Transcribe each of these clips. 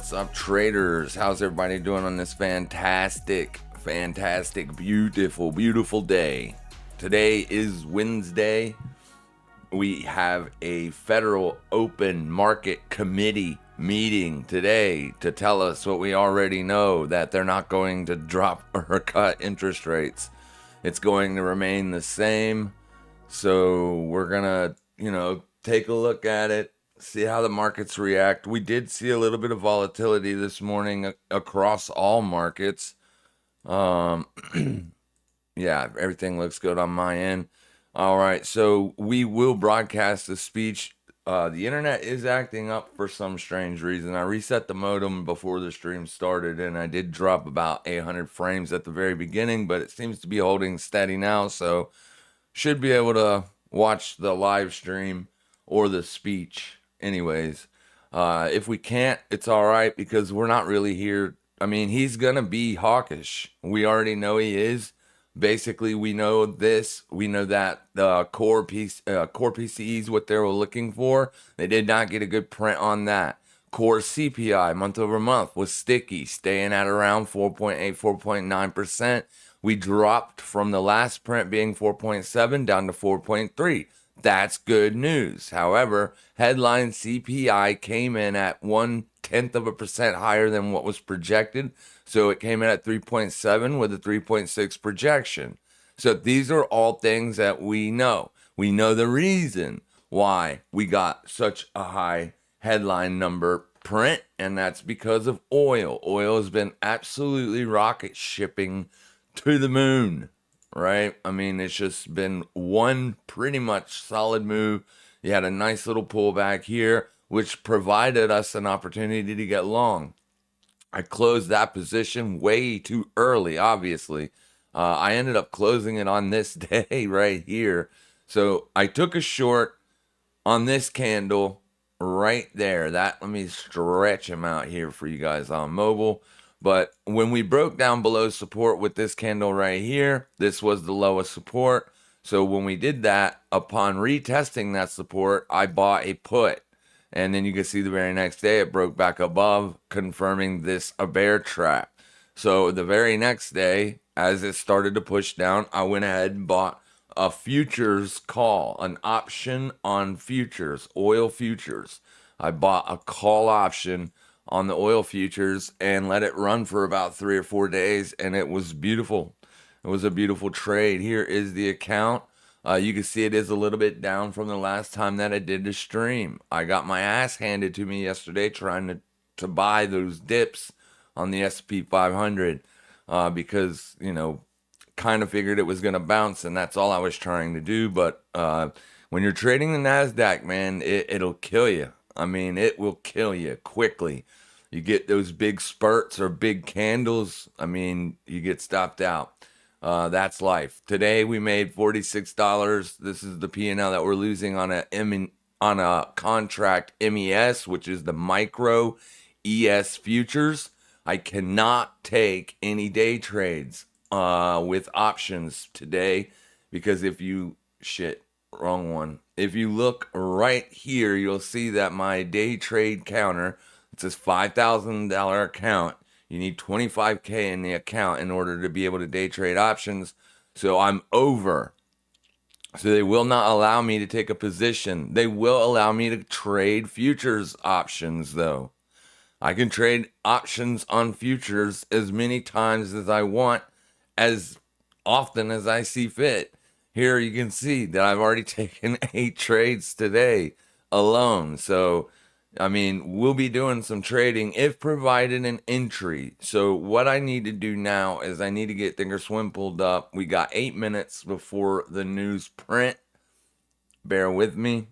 What's up, traders? How's everybody doing on this fantastic, beautiful day? Today is Wednesday. We have a Federal Open Market Committee meeting today to tell us what we already know, that they're not going to drop or cut interest rates. It's going to remain the same. So we're going to, take a look at it, see how the markets react. We did see a little bit of volatility this morning across all markets. Yeah, everything looks good on my end. All right, so we will broadcast the speech. The internet is acting up for some strange reason. I reset the modem before the stream started, and I did drop about 800 frames at the very beginning, but it seems to be holding steady now, so should be able to watch the live stream or the speech anyways. If we can't, it's all right, because we're not really here. I mean, he's going to be hawkish. We already know he is. Basically, we know this. We know that the core PCE is what they were looking for. They did not get a good print on that. Core CPI month over month was sticky, staying at around 4.8, 4.9%. We dropped from the last print being 4.7 down to 4.3. That's good news. However, headline CPI came in at 0.1% higher than what was projected. So it came in at 3.7 with a 3.6 projection. So these are all things that we know. We know the reason why we got such a high headline number print, and that's because of oil. Oil has been absolutely rocket shipping to the moon, right? I mean, it's just been one pretty much solid move. You had a nice little pullback here, which provided us an opportunity to get long. I closed that position way too early, obviously. I ended up closing it on this day right here. So I took a short on this candle right there. Let me stretch him out here for you guys on mobile. But when we broke down below support with this candle right here, this was the lowest support. So when we did that, upon retesting that support, I bought a put. And then you can see the very next day it broke back above, confirming this a bear trap. So the very next day, as it started to push down, I went ahead and bought a futures call, an option on futures, oil futures. I bought a call option on the oil futures and let it run for about 3 or 4 days, and it was beautiful. It was a beautiful trade. Here is the account. You can see it is a little bit down from the last time that I did the stream. I got my ass handed to me yesterday trying to buy those dips on the S&P 500 because, kind of figured it was going to bounce, and that's all I was trying to do. But when you're trading the NASDAQ, man, it'll kill you. I mean, it will kill you quickly. You get those big spurts or big candles, I mean, you get stopped out. That's life. Today we made $46. This is the P&L that we're losing on a contract MES, which is the micro ES futures. I cannot take any day trades with options today because if you wrong one. If you look right here, you'll see that my day trade counter, it says $5,000 account. You need 25K in the account in order to be able to day trade options. So I'm over. So they will not allow me to take a position. They will allow me to trade futures options though. I can trade options on futures as many times as I want, as often as I see fit. Here you can see that I've already taken 8 trades today alone. So, I mean, we'll be doing some trading if provided an entry. So what I need to do now is I need to get Thinkorswim pulled up. We got 8 minutes before the news print. Bear with me.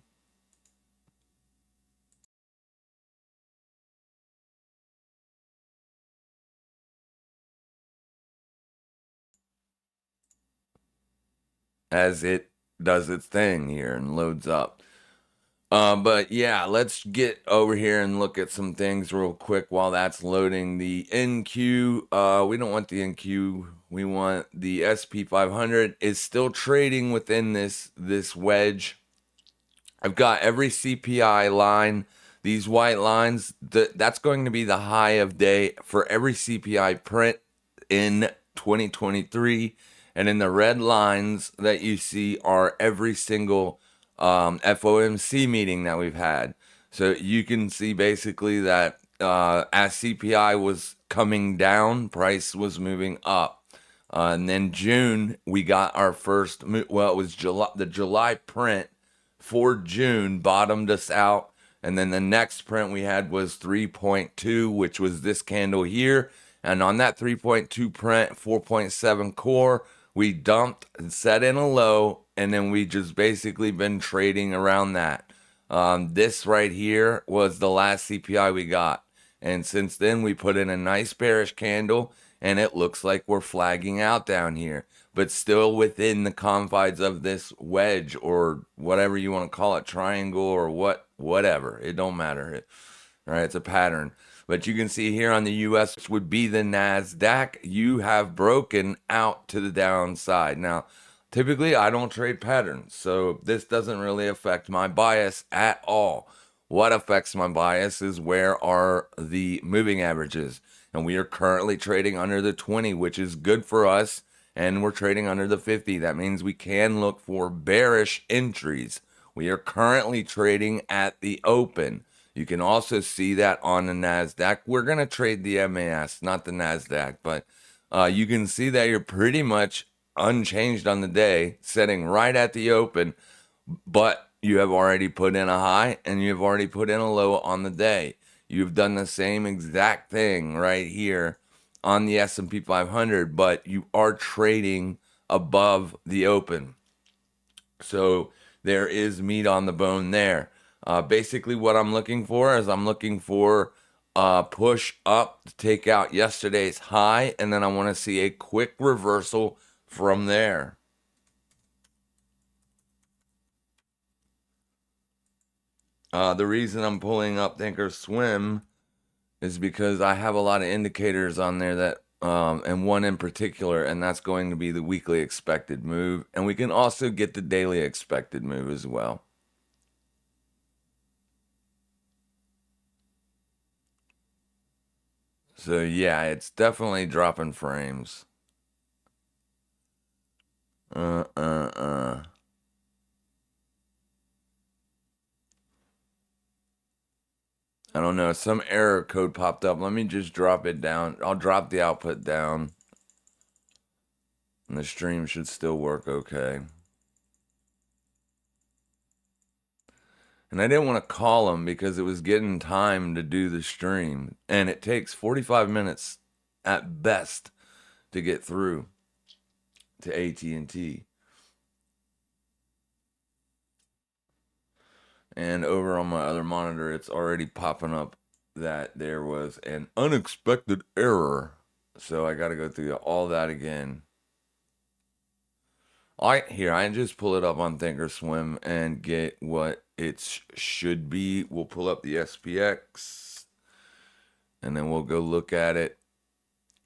As it does its thing here and loads up. But yeah, let's get over here and look at some things real quick while that's loading. The NQ, we don't want the NQ. We want the SP 500 is still trading within this wedge. I've got every CPI line These white lines, that's going to be the high of day for every CPI print in 2023. And in the red lines that you see are every single FOMC meeting that we've had. So you can see basically that as CPI was coming down, price was moving up. And then June, we got our first, well, it was July, the July print for June bottomed us out. And then the next print we had was 3.2, which was this candle here. And on that 3.2 print, 4.7 core, we dumped and set in a low. And then we just basically been trading around that. This right here was the last CPI we got. And since then, we put in a nice bearish candle, and it looks like we're flagging out down here, but still within the confines of this wedge or whatever you want to call it, triangle or whatever. It don't matter. Right? It's a pattern. But you can see here on the US, which would be the NASDAQ, you have broken out to the downside. Now, typically, I don't trade patterns, so this doesn't really affect my bias at all. What affects my bias is where are the moving averages. And we are currently trading under the 20, which is good for us. And we're trading under the 50. That means we can look for bearish entries. We are currently trading at the open. You can also see that on the NASDAQ. We're going to trade the MAS, not the NASDAQ. But you can see that you're pretty much unchanged on the day, setting right at the open. But you have already put in a high and you've already put in a low on the day. You've done the same exact thing right here on the S&P 500, but you are trading above the open. So there is meat on the bone there. Basically what I'm looking for is I'm looking for push up to take out yesterday's high, and then I want to see a quick reversal from there. The reason I'm pulling up Thinkorswim is because I have a lot of indicators on there that, and one in particular, and that's going to be the weekly expected move. And we can also get the daily expected move as well. So yeah, it's definitely dropping frames. I don't know. Some error code popped up. Let me just drop it down. I'll drop the output down. And the stream should still work okay. And I didn't want to call him because it was getting time to do the stream. And it takes 45 minutes at best to get through to AT&T. And over on my other monitor, it's already popping up that there was an unexpected error. So I got to go through all that again. I just pull it up on Thinkorswim and get what it should be. We'll pull up the SPX and then we'll go look at it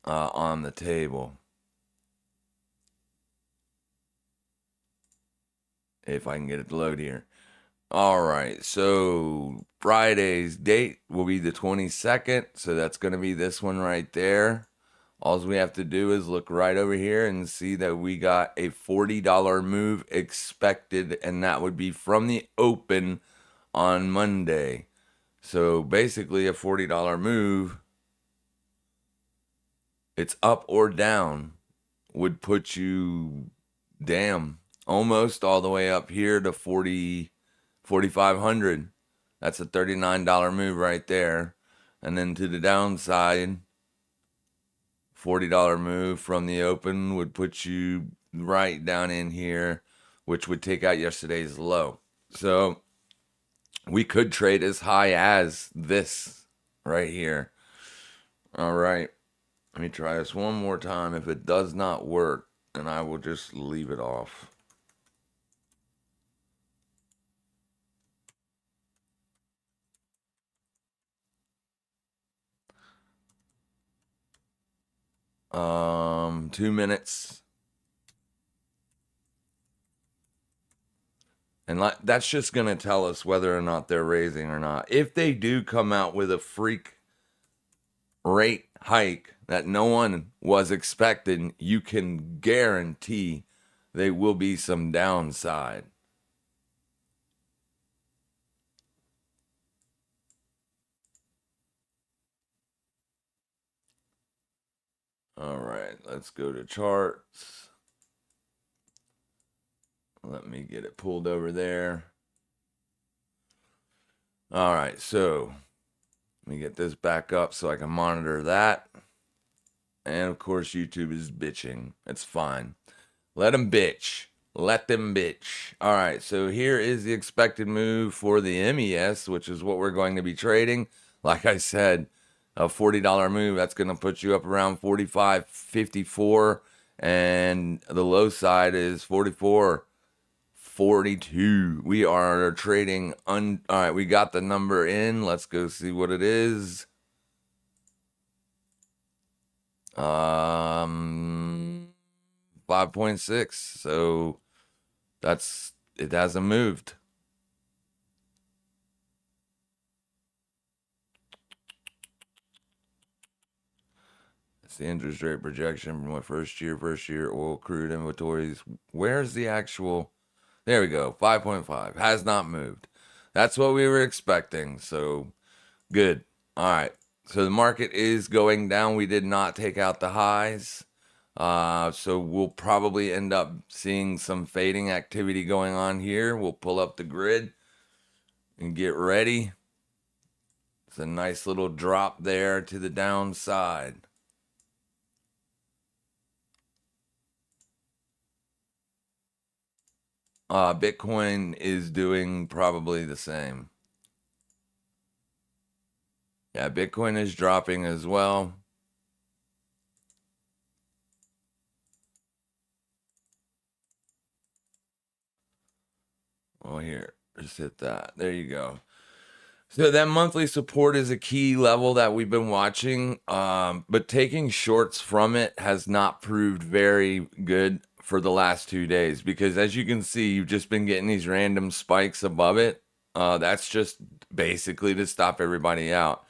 on the table. If I can get it to load here. All right, so Friday's date will be the 22nd. So that's going to be this one right there. All we have to do is look right over here and see that we got a $40 move expected, and that would be from the open on Monday. So basically a $40 move, it's up or down, would put you, almost all the way up here to 4,500. That's a $39 move right there. And then to the downside, $40 move from the open would put you right down in here, which would take out yesterday's low. So we could trade as high as this right here. All right. Let me try this one more time. If it does not work, then I will just leave it off. .2 minutes. And that's just going to tell us whether or not they're raising or not. If they do come out with a freak rate hike that no one was expecting, you can guarantee there will be some downside. All right, let's go to charts. Let me get it pulled over there. All right, so let me get this back up so I can monitor that. And of course, YouTube is bitching. It's fine. Let them bitch. Let them bitch. All right, so here is the expected move for the MES, which is what we're going to be trading. Like I said, a $40 move, that's going to put you up around 45.54, and the low side is 44.42. We are trading all right, we got the number in. Let's go see what it is. 5.6. So it hasn't moved. It's the interest rate projection from what first year oil crude inventories. Where's the actual? There we go. 5.5 has not moved. That's what we were expecting. So good. All right. So the market is going down. We did not take out the highs. So we'll probably end up seeing some fading activity going on here. We'll pull up the grid and get ready. It's a nice little drop there to the downside. Bitcoin is doing probably the same. Yeah, Bitcoin is dropping as well. Well, here, just hit that. There you go. So that monthly support is a key level that we've been watching, but taking shorts from it has not proved very good for the last 2 days, because as you can see, you've just been getting these random spikes above it. That's just basically to stop everybody out.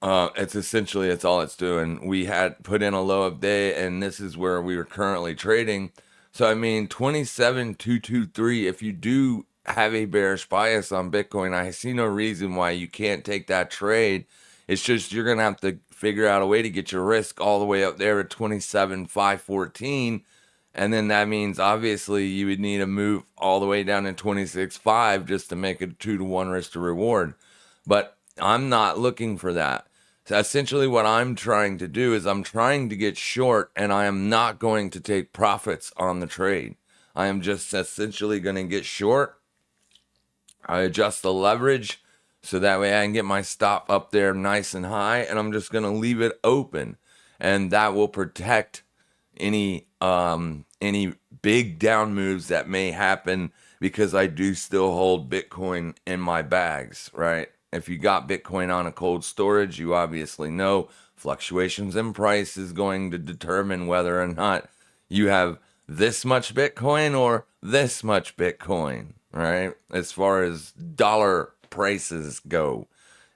It's all it's doing. We had put in a low of day, and this is where we are currently trading. So I mean, 27,223. If you do have a bearish bias on Bitcoin, I see no reason why you can't take that trade. It's just you're gonna have to figure out a way to get your risk all the way up there at 27,514, and then that means obviously you would need to move all the way down to 26.5 just to make it 2-to-1 risk to reward. But I'm not looking for that. So essentially what I'm trying to do is I'm trying to get short, and I am not going to take profits on the trade. I am just essentially going to get short. I adjust the leverage so that way I can get my stop up there nice and high, and I'm just going to leave it open, and that will protect any big down moves that may happen, because I do still hold Bitcoin in my bags, right? If you got Bitcoin on a cold storage, you obviously know fluctuations in price is going to determine whether or not you have this much Bitcoin or this much Bitcoin, right? As far as dollar prices go.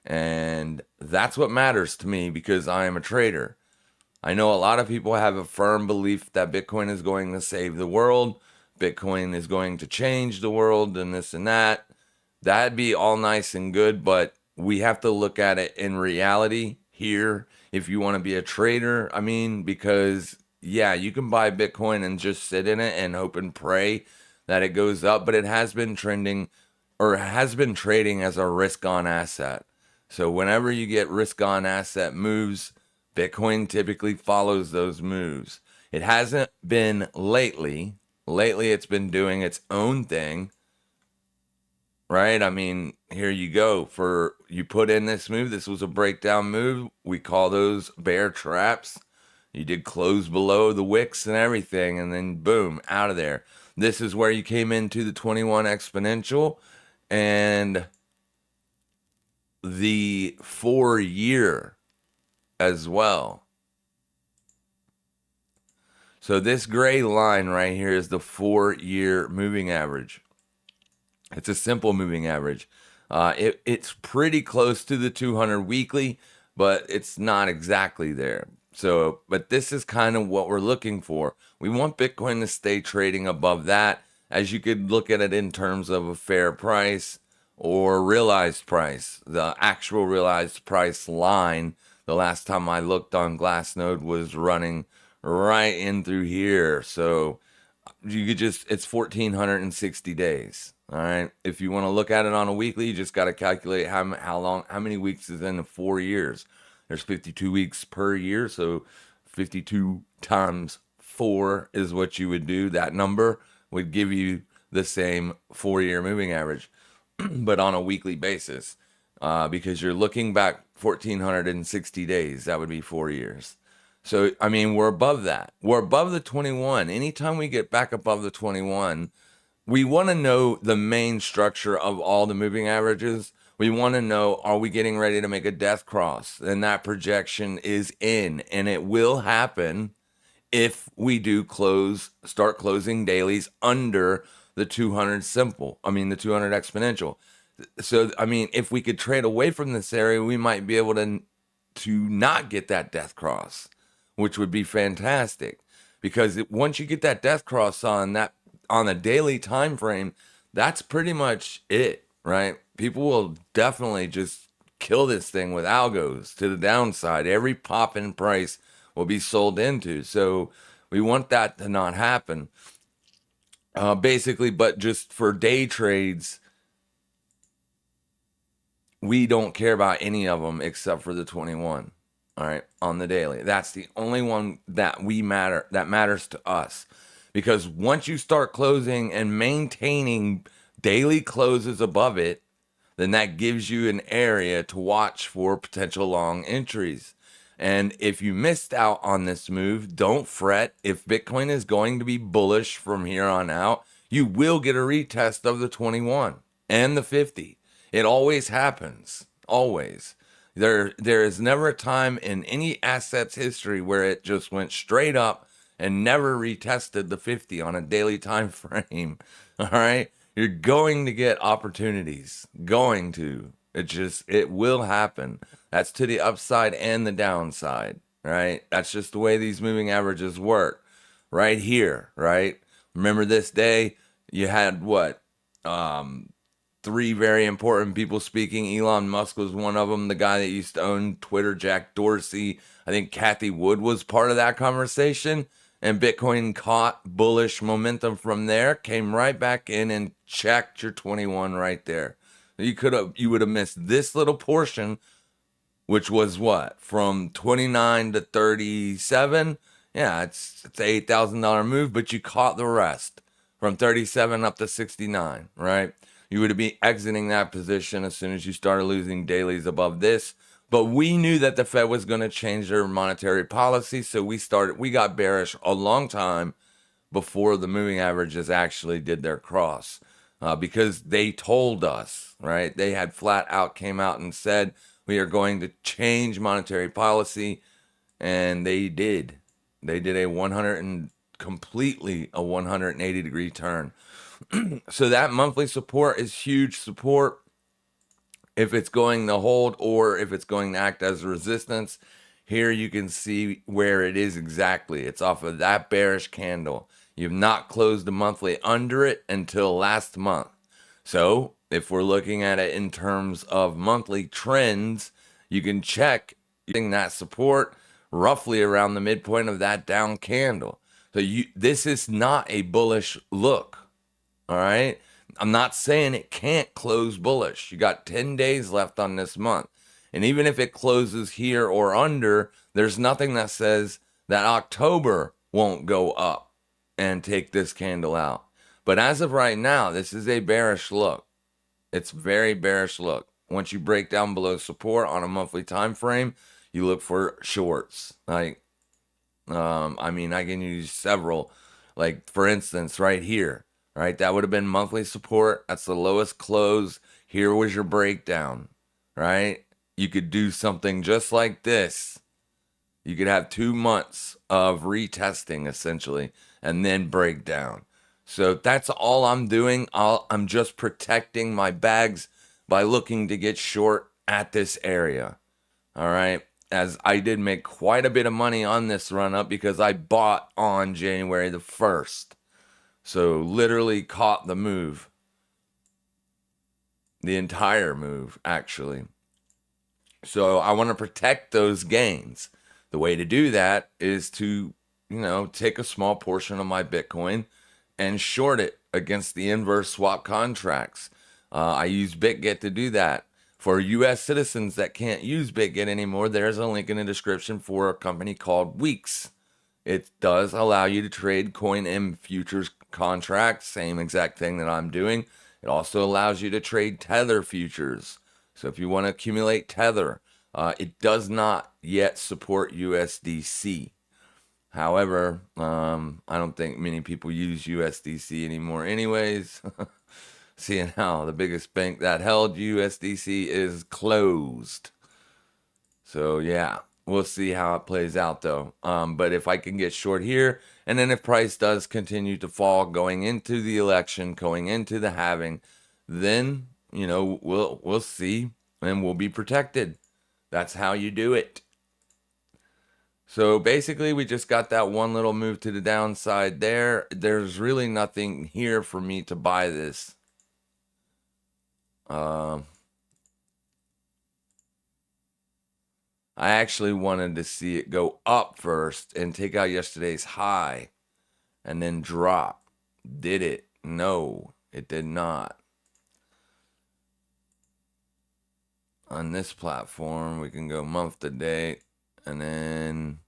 And that's what matters to me, because I am a trader. I know a lot of people have a firm belief that Bitcoin is going to save the world. Bitcoin is going to change the world and this and that. That'd be all nice and good, but we have to look at it in reality here if you want to be a trader. I mean, because yeah, you can buy Bitcoin and just sit in it and hope and pray that it goes up, but it has been trending or has been trading as a risk on asset. So whenever you get risk on asset moves, Bitcoin typically follows those moves. It hasn't been lately. Lately, it's been doing its own thing, right? I mean, here you go. You put in this move. This was a breakdown move. We call those bear traps. You did close below the wicks and everything, and then boom, out of there. This is where you came into the 21 exponential and the 4-year as well. So this gray line right here is the 4-year moving average. It's a simple moving average. It's pretty close to the 200 weekly, but it's not exactly there. So, but this is kind of what we're looking for. We want Bitcoin to stay trading above that, as you could look at it in terms of a fair price or realized price. The actual realized price line, the last time I looked on Glassnode, was running right in through here. So, you could just, it's 1460 days. All right. If you want to look at it on a weekly, you just got to calculate how long, how many weeks is in 4 years. There's 52 weeks per year. So 52 times 4 is what you would do. That number would give you the same 4-year moving average, but on a weekly basis, because you're looking back 1460 days. That would be 4 years. So, I mean, we're above that. We're above the 21. Anytime we get back above the 21, we want to know the main structure of all the moving averages. We want to know, are we getting ready to make a death cross? And that projection is in, and it will happen if we do start closing dailies under the 200 simple. I mean, the 200 exponential. So, I mean, if we could trade away from this area, we might be able to not get that death cross, which would be fantastic, because once you get that death cross on a daily time frame, that's pretty much it, right? People will definitely just kill this thing with algos to the downside. Every pop in price will be sold into. So we want that to not happen. Basically, but just for day trades, we don't care about any of them except for the 21. All right, on the daily. That's the only one that matters to us. Because once you start closing and maintaining daily closes above it, then that gives you an area to watch for potential long entries. And if you missed out on this move, don't fret. If Bitcoin is going to be bullish from here on out, you will get a retest of the 21 and the 50. It always happens. Always. There is never a time in any asset's history where it just went straight up and never retested the 50 on a daily time frame. All right? You're going to get opportunities. Going to. It will happen. That's to the upside and the downside, right? That's just the way these moving averages work. Right here, right? Remember this day, you had what? 3 very important people speaking. Elon Musk was one of them, the guy that used to own Twitter, Jack Dorsey. I think Kathy Wood was part of that conversation. And Bitcoin caught bullish momentum from there, came right back in and checked your 21 right there. You would have missed this little portion, which was what? From 29 to 37. Yeah, it's an $8,000 move, but you caught the rest from 37 up to 69, right? You would be exiting that position as soon as you started losing dailies above this. But we knew that the Fed was going to change their monetary policy, so we got bearish a long time before the moving averages actually did their cross, because they told us, right? They had flat out came out and said, we are going to change monetary policy, and they did. They did completely a 180 degree turn. So that monthly support is huge support. If it's going to hold or if it's going to act as a resistance, here you can see where it is exactly. It's off of that bearish candle. You've not closed the monthly under it until last month. So if we're looking at it in terms of monthly trends, you can check using that support roughly around the midpoint of that down candle. So this is not a bullish look. All right. I'm not saying it can't close bullish. You got 10 days left on this month. And even if it closes here or under, there's nothing that says that October won't go up and take this candle out. But as of right now, this is a bearish look. It's very bearish look. Once you break down below support on a monthly time frame, you look for shorts. Like, I mean, I can use several. Like, for instance, right here. Right, that would have been monthly support. That's the lowest close. Here was your breakdown, right? You could do something just like this. You could have 2 months of retesting, essentially, and then break down. So that's all I'm doing. I'm just protecting my bags by looking to get short at this area. All right. As I did make quite a bit of money on this run up because I bought on January the 1st. So literally caught the move. The entire move, actually. So I want to protect those gains. The way to do that is to, take a small portion of my Bitcoin and short it against the inverse swap contracts. I use Bitget to do that. For US citizens that can't use Bitget anymore, there's a link in the description for a company called Weeks. It does allow you to trade coin and futures contracts, same exact thing that I'm doing. It also allows you to trade Tether futures. So if you want to accumulate Tether, it does not yet support USDC. However, I don't think many people use USDC anymore anyways. Seeing how the biggest bank that held USDC is closed. So yeah, we'll see how it plays out though. But if I can get short here, and then if price does continue to fall going into the election, going into the halving, then we'll see and we'll be protected. That's how you do it. So basically, we just got that one little move to the downside there. There's really nothing here for me to buy this. I actually wanted to see it go up first and take out yesterday's high and then drop. Did it? No, it did not. On this platform, we can go month to date and then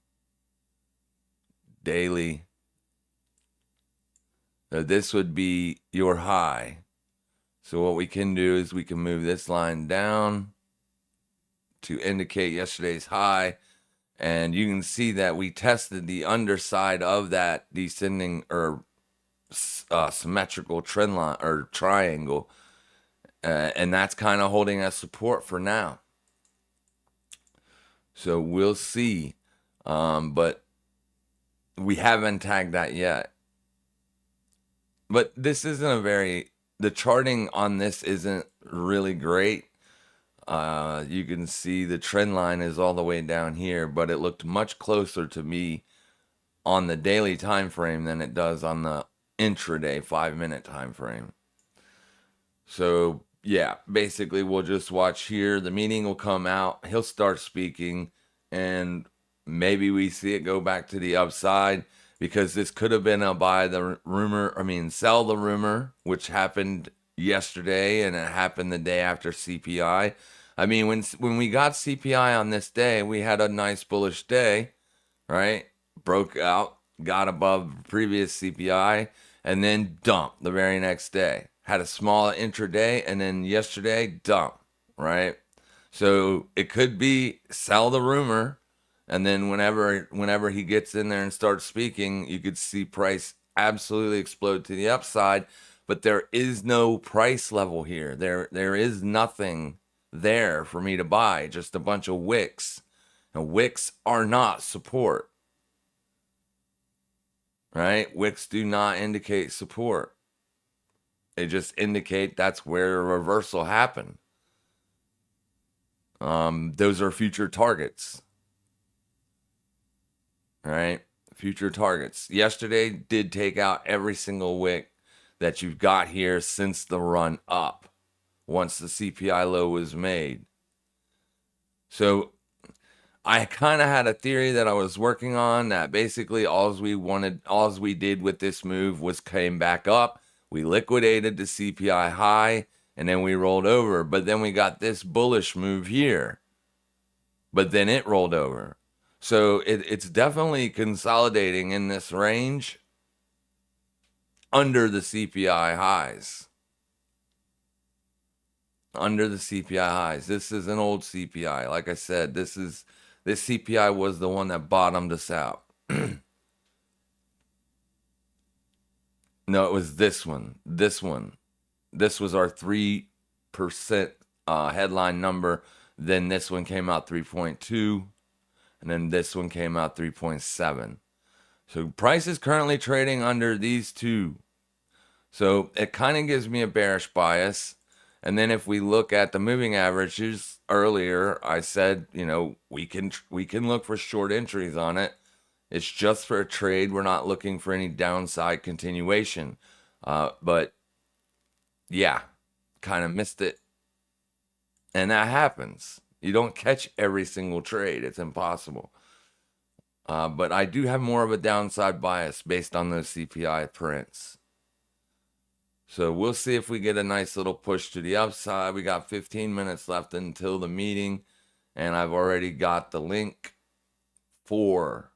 daily. So this would be your high. So what we can do is we can move this line down to indicate yesterday's high. And you can see that we tested the underside of that descending or symmetrical trend line or triangle. And that's kind of holding us support for now. So we'll see. But we haven't tagged that yet. But this isn't the charting on this isn't really great. You can see the trend line is all the way down here, but it looked much closer to me on the daily time frame than it does on the intraday 5-minute time frame. So yeah, basically we'll just watch here. The meeting will come out. He'll start speaking, and maybe we see it go back to the upside because this could have been a sell the rumor, which happened yesterday and it happened the day after CPI. I mean, when we got CPI on this day, we had a nice bullish day, right? Broke out, got above previous CPI, and then dumped the very next day. Had a small intraday, and then yesterday, dump, right? So it could be sell the rumor, and then whenever he gets in there and starts speaking, you could see price absolutely explode to the upside. But there is no price level here. There is nothing there for me to buy. Just a bunch of wicks. And wicks are not support. Right? Wicks do not indicate support. They just indicate that's where a reversal happened. Those are future targets. Right? Future targets. Yesterday did take out every single wick that you've got here since the run up, once the CPI low was made. So I kind of had a theory that I was working on that basically all we did with this move was came back up. We liquidated the CPI high and then we rolled over. But then we got this bullish move here. But then it rolled over. So it's definitely consolidating in this range under the CPI highs. Under the CPI highs. This is an old CPI. Like I said, this CPI was the one that bottomed us out. No, it was this one. This one. This was our 3% headline number. Then this one came out 3.2. And then this one came out 3.7. So price is currently trading under these two. So it kind of gives me a bearish bias. And then if we look at the moving averages earlier, I said, we can look for short entries on it. It's just for a trade. We're not looking for any downside continuation. But yeah, kind of missed it. And that happens. You don't catch every single trade. It's impossible. But I do have more of a downside bias based on those CPI prints. So we'll see if we get a nice little push to the upside. We got 15 minutes left until the meeting, and I've already got the link for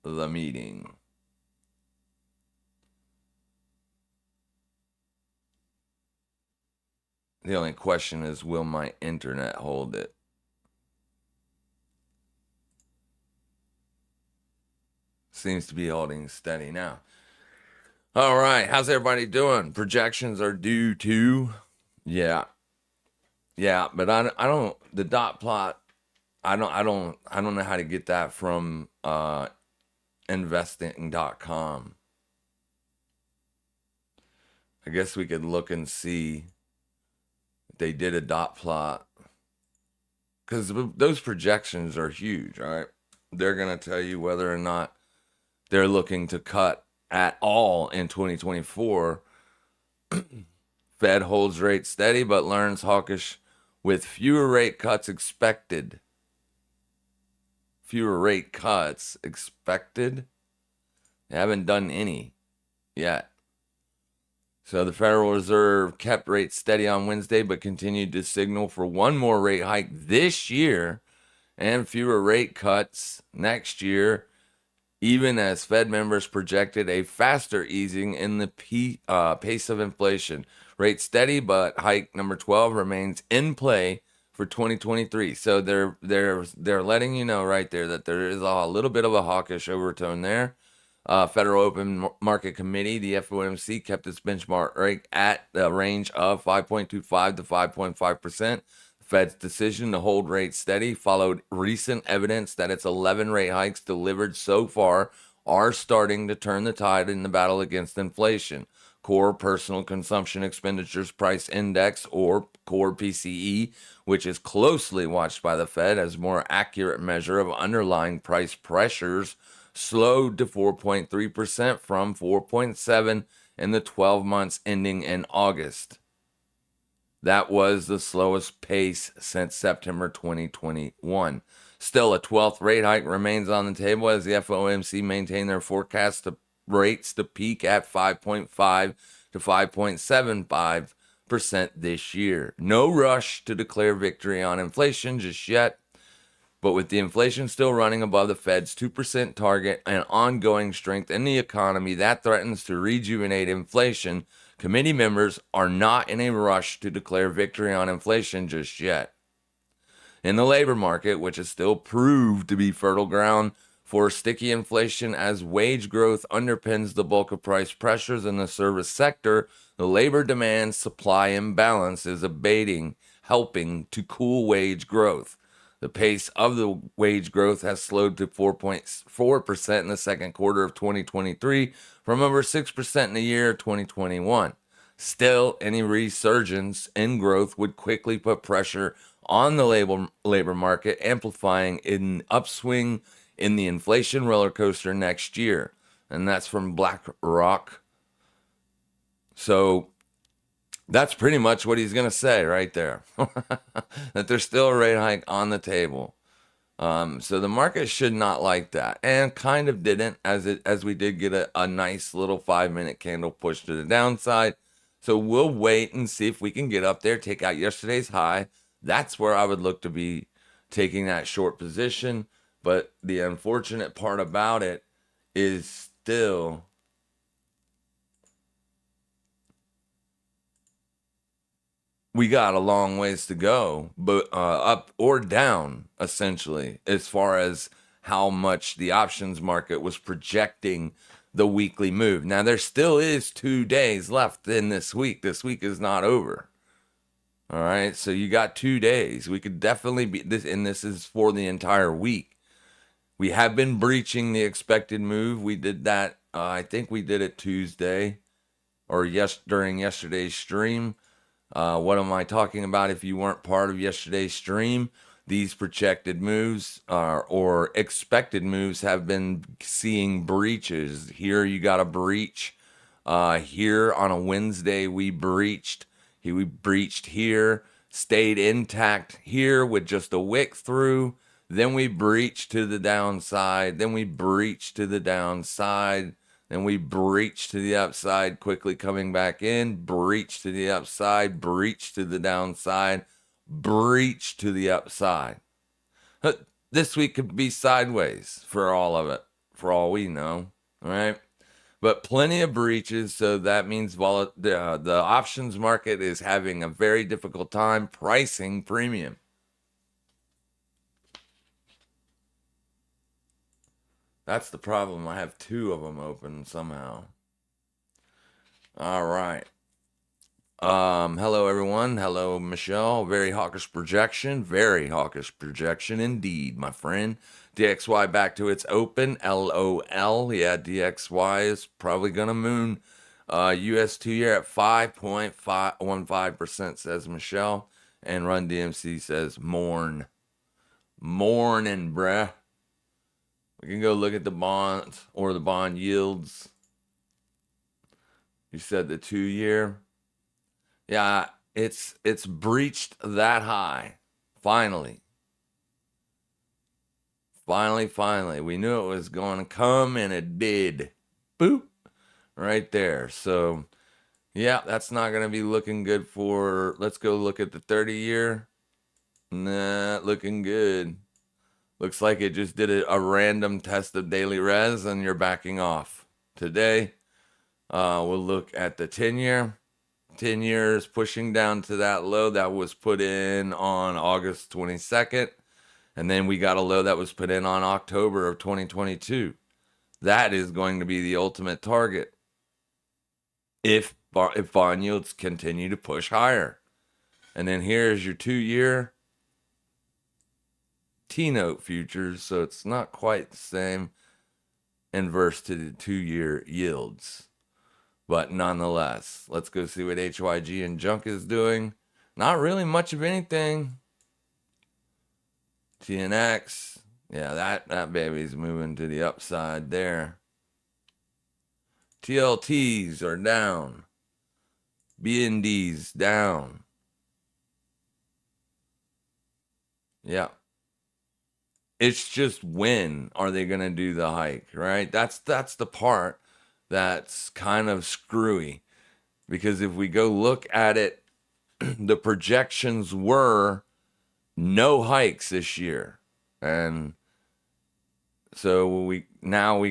the meeting. The only question is, will my internet hold it? Seems to be holding steady now. All right, how's everybody doing? Projections are due to, yeah, but I don't the dot plot. I don't know how to get that from investing.com. I guess we could look and see if they did a dot plot, because those projections are huge, right? They're going to tell you whether or not they're looking to cut at all in 2024. Fed holds rate steady but learns hawkish with fewer rate cuts expected. Fewer rate cuts expected? They haven't done any yet. So the Federal Reserve kept rates steady on Wednesday, but continued to signal for one more rate hike this year and fewer rate cuts next year, even as Fed members projected a faster easing in the pace of inflation. Rate steady, but hike number 12 remains in play for 2023. So they're letting you know right there that there is a little bit of a hawkish overtone there. Federal Open Market Committee, the FOMC, kept its benchmark rate at the range of 5.25 to 5.5%. The Fed's decision to hold rates steady followed recent evidence that its 11 rate hikes delivered so far are starting to turn the tide in the battle against inflation. Core Personal Consumption Expenditures Price Index, or Core PCE, which is closely watched by the Fed as a more accurate measure of underlying price pressures, slowed to 4.3% from 4.7% in the 12 months ending in August. That was the slowest pace since September 2021. Still, a 12th rate hike remains on the table as the FOMC maintained their forecast to rates to peak at 5.5 to 5.75% this year. No rush to declare victory on inflation just yet, but with the inflation still running above the Fed's 2% target and ongoing strength in the economy that threatens to rejuvenate inflation, committee members are not in a rush to declare victory on inflation just yet. In the labor market, which has still proved to be fertile ground for sticky inflation as wage growth underpins the bulk of price pressures in the service sector, the labor demand supply imbalance is abating, helping to cool wage growth. The pace of the wage growth has slowed to 4.4% in the second quarter of 2023 from over 6% in the year 2021. Still, any resurgence in growth would quickly put pressure on the labor market, amplifying an upswing in the inflation roller coaster next year. And that's from BlackRock. So that's pretty much what he's going to say right there. That there's still a rate hike on the table. So the market should not like that, and kind of didn't, as we did get a nice little 5-minute candle push to the downside. So we'll wait and see if we can get up there, take out yesterday's high. That's where I would look to be taking that short position. But the unfortunate part about it is still we got a long ways to go, but up or down, essentially, as far as how much the options market was projecting the weekly move. Now, there still is 2 days left in this week. This week is not over. All right, so you got 2 days. We could definitely be this, and this is for the entire week. We have been breaching the expected move. We did that. I think we did it Tuesday. or during yesterday's stream. What am I talking about? If you weren't part of yesterday's stream, these projected moves or expected moves have been seeing breaches. Here you got a breach. Here on a Wednesday we breached. We breached here, stayed intact here with just a wick through. Then we breached to the downside. Then we breached to the downside. Then we breached to the upside, quickly coming back in, breach to the upside, breach to the downside, breach to the upside. This week could be sideways for all of it, for all we know, all right? But plenty of breaches, so that means the options market is having a very difficult time pricing premium. That's the problem. I have two of them open somehow. All right. Hello everyone. Hello Michelle. Very hawkish projection. Very hawkish projection indeed, my friend. DXY back to its open. LOL. Yeah, DXY is probably gonna moon. US 2-year at 5.15%, says Michelle. And Run DMC says morning, bruh. We can go look at the bonds or the bond yields. You said the 2-year. Yeah, it's breached that high. Finally. We knew it was going to come, and it did. Boop. Right there. So, yeah, that's not going to be looking good for... Let's go look at the 30-year. Nah, looking good. Looks like it just did a random test of daily res, and you're backing off. Today, we'll look at the 10-year. 10 years pushing down to that low that was put in on August 22nd. And then we got a low that was put in on October of 2022. That is going to be the ultimate target if bond yields continue to push higher. And then here's your 2-year T-note futures. So it's not quite the same inverse to the 2-year yields. But nonetheless, let's go see what HYG and junk is doing. Not really much of anything. TNX, yeah, that baby's moving to the upside there. TLTs are down. BNDs down. Yeah. It's just when are they going to do the hike, right? That's the part that's kind of screwy, because if we go look at it, the projections were no hikes this year, and so we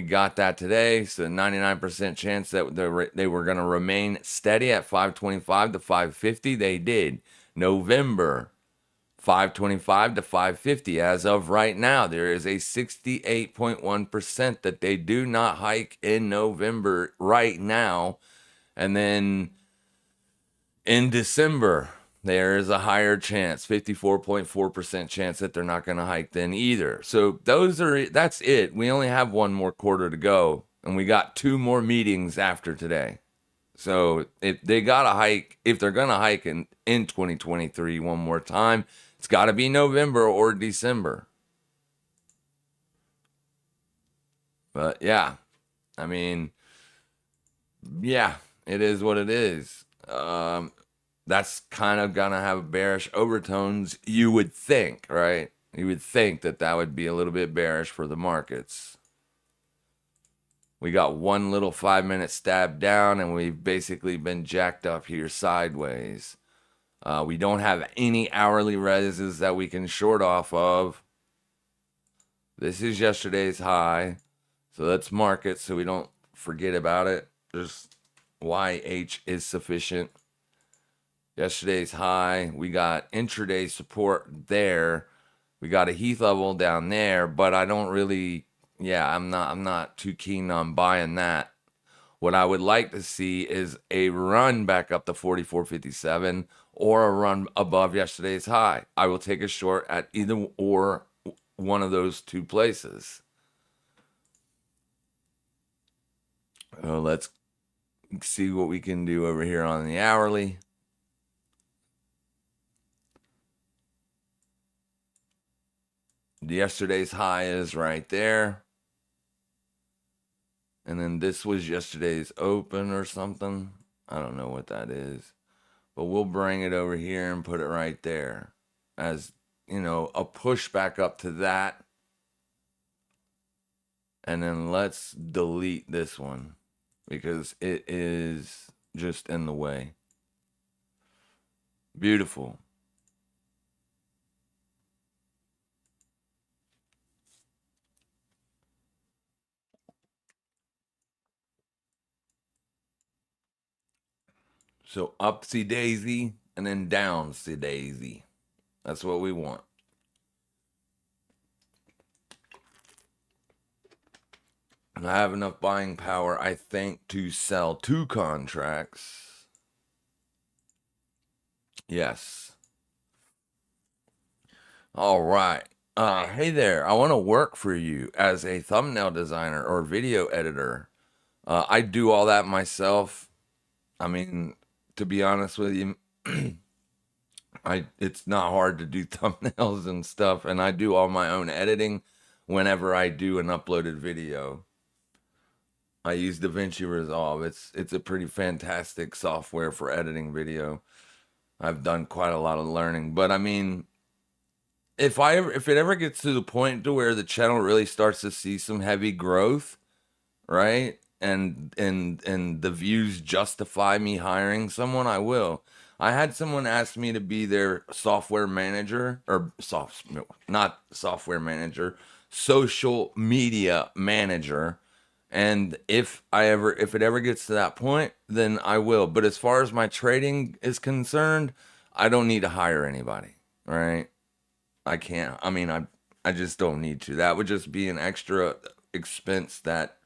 got that today. So 99% chance that they were going to remain steady at 525 to 550. They did. November 525 to 550. As of right now, there is a 68.1% that they do not hike in November right now. And then in December, there is a higher chance, 54.4% chance that they're not going to hike then either. So that's it. We only have one more quarter to go, and we got 2 more meetings after today. So if they got to hike, if they're going to hike in 2023 one more time, it's got to be November or December. But yeah, I mean, yeah, it is what it is. That's kind of going to have bearish overtones, you would think, right? You would think that would be a little bit bearish for the markets. We got one little 5-minute stab down, and we've basically been jacked up here sideways. We don't have any hourly reses that we can short off of. This is yesterday's high. So let's mark it so we don't forget about it. Just YH is sufficient. Yesterday's high. We got intraday support there. We got a Heath level down there, but I don't really, I'm not too keen on buying that. What I would like to see is a run back up to 44.57 or a run above yesterday's high. I will take a short at either or one of those two places. Let's see what we can do over here on the hourly. Yesterday's high is right there. And then this was yesterday's open or something. I don't know what that is. But we'll bring it over here and put it right there as, you know, a push back up to that. And then let's delete this one because it is just in the way. Beautiful. So upsy daisy and then downsy daisy. That's what we want. And I have enough buying power, I think, to sell 2 contracts. Yes. All right. Hey there. I want to work for you as a thumbnail designer or video editor. I do all that myself. I mean, to be honest with you, it's not hard to do thumbnails and stuff, and I do all my own editing whenever I do an uploaded video. I use DaVinci Resolve. It's a pretty fantastic software for editing video. I've done quite a lot of learning, but I mean, if it ever gets to the point to where the channel really starts to see some heavy growth, right? And the views justify me hiring someone, I will. I had someone ask me to be their software manager or not software manager, social media manager. And if it ever gets to that point, then I will. But as far as my trading is concerned, I don't need to hire anybody, right? I can't. I mean, I just don't need to. That would just be an extra expense that,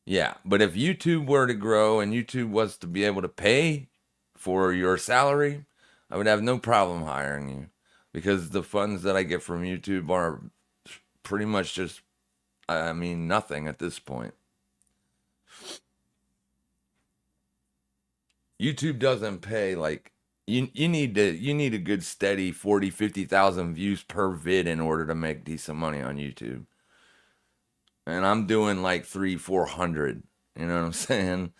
yeah. But if YouTube were to grow and YouTube was to be able to pay for your salary, I would have no problem hiring you because the funds that I get from YouTube are pretty much just, I mean, nothing at this point. YouTube doesn't pay like you need a good steady 40, 50,000 views per vid in order to make decent money on YouTube. And I'm doing like 300-400, you know what I'm saying?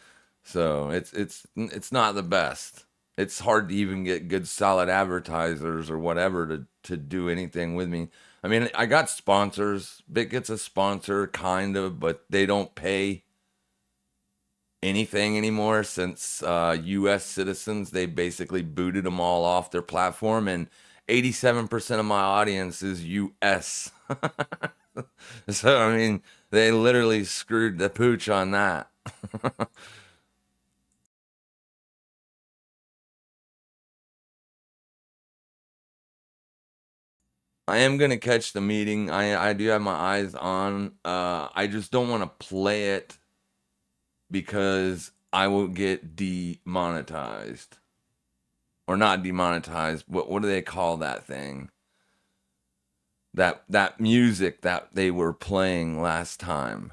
So it's not the best. It's hard to even get good solid advertisers or whatever to do anything with me. I mean, I got sponsors. Bitget's a sponsor kind of, but they don't pay anything anymore since US citizens, they basically booted them all off their platform, and 87% of my audience is US. So I mean, they literally screwed the pooch on that. I am gonna catch the meeting. I do have my eyes on. I just don't want to play it because I will get demonetized. Or not demonetized. What do they call that thing? That music that they were playing last time.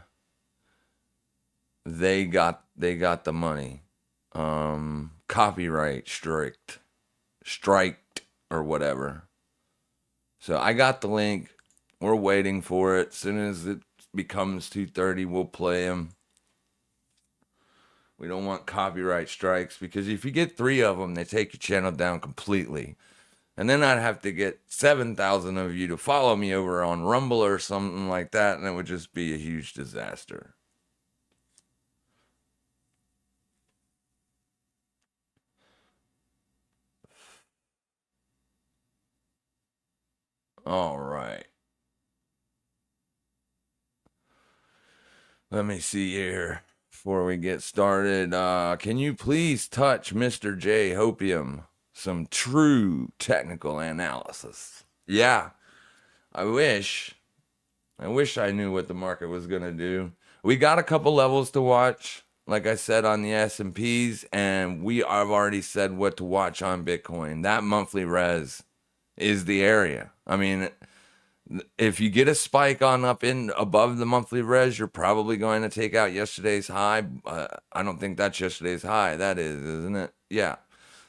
They got the money. Copyright striked or whatever. So I got the link. We're waiting for it. As soon as it becomes 2:30, we'll play them. We don't want copyright strikes because if you get 3 of them, they take your channel down completely. And then I'd have to get 7,000 of you to follow me over on Rumble or something like that, and it would just be a huge disaster. All right. Let me see here before we get started. Can you please touch Mr. J Hopium? Some true technical analysis. Yeah, I wish. I wish I knew what the market was going to do. We got a couple levels to watch, like I said, on the S&Ps, and I've already said what to watch on Bitcoin. That monthly res is the area. I mean, If you get a spike on up in above the monthly res, you're probably going to take out yesterday's high. I don't think that's yesterday's high. That is, isn't it? Yeah.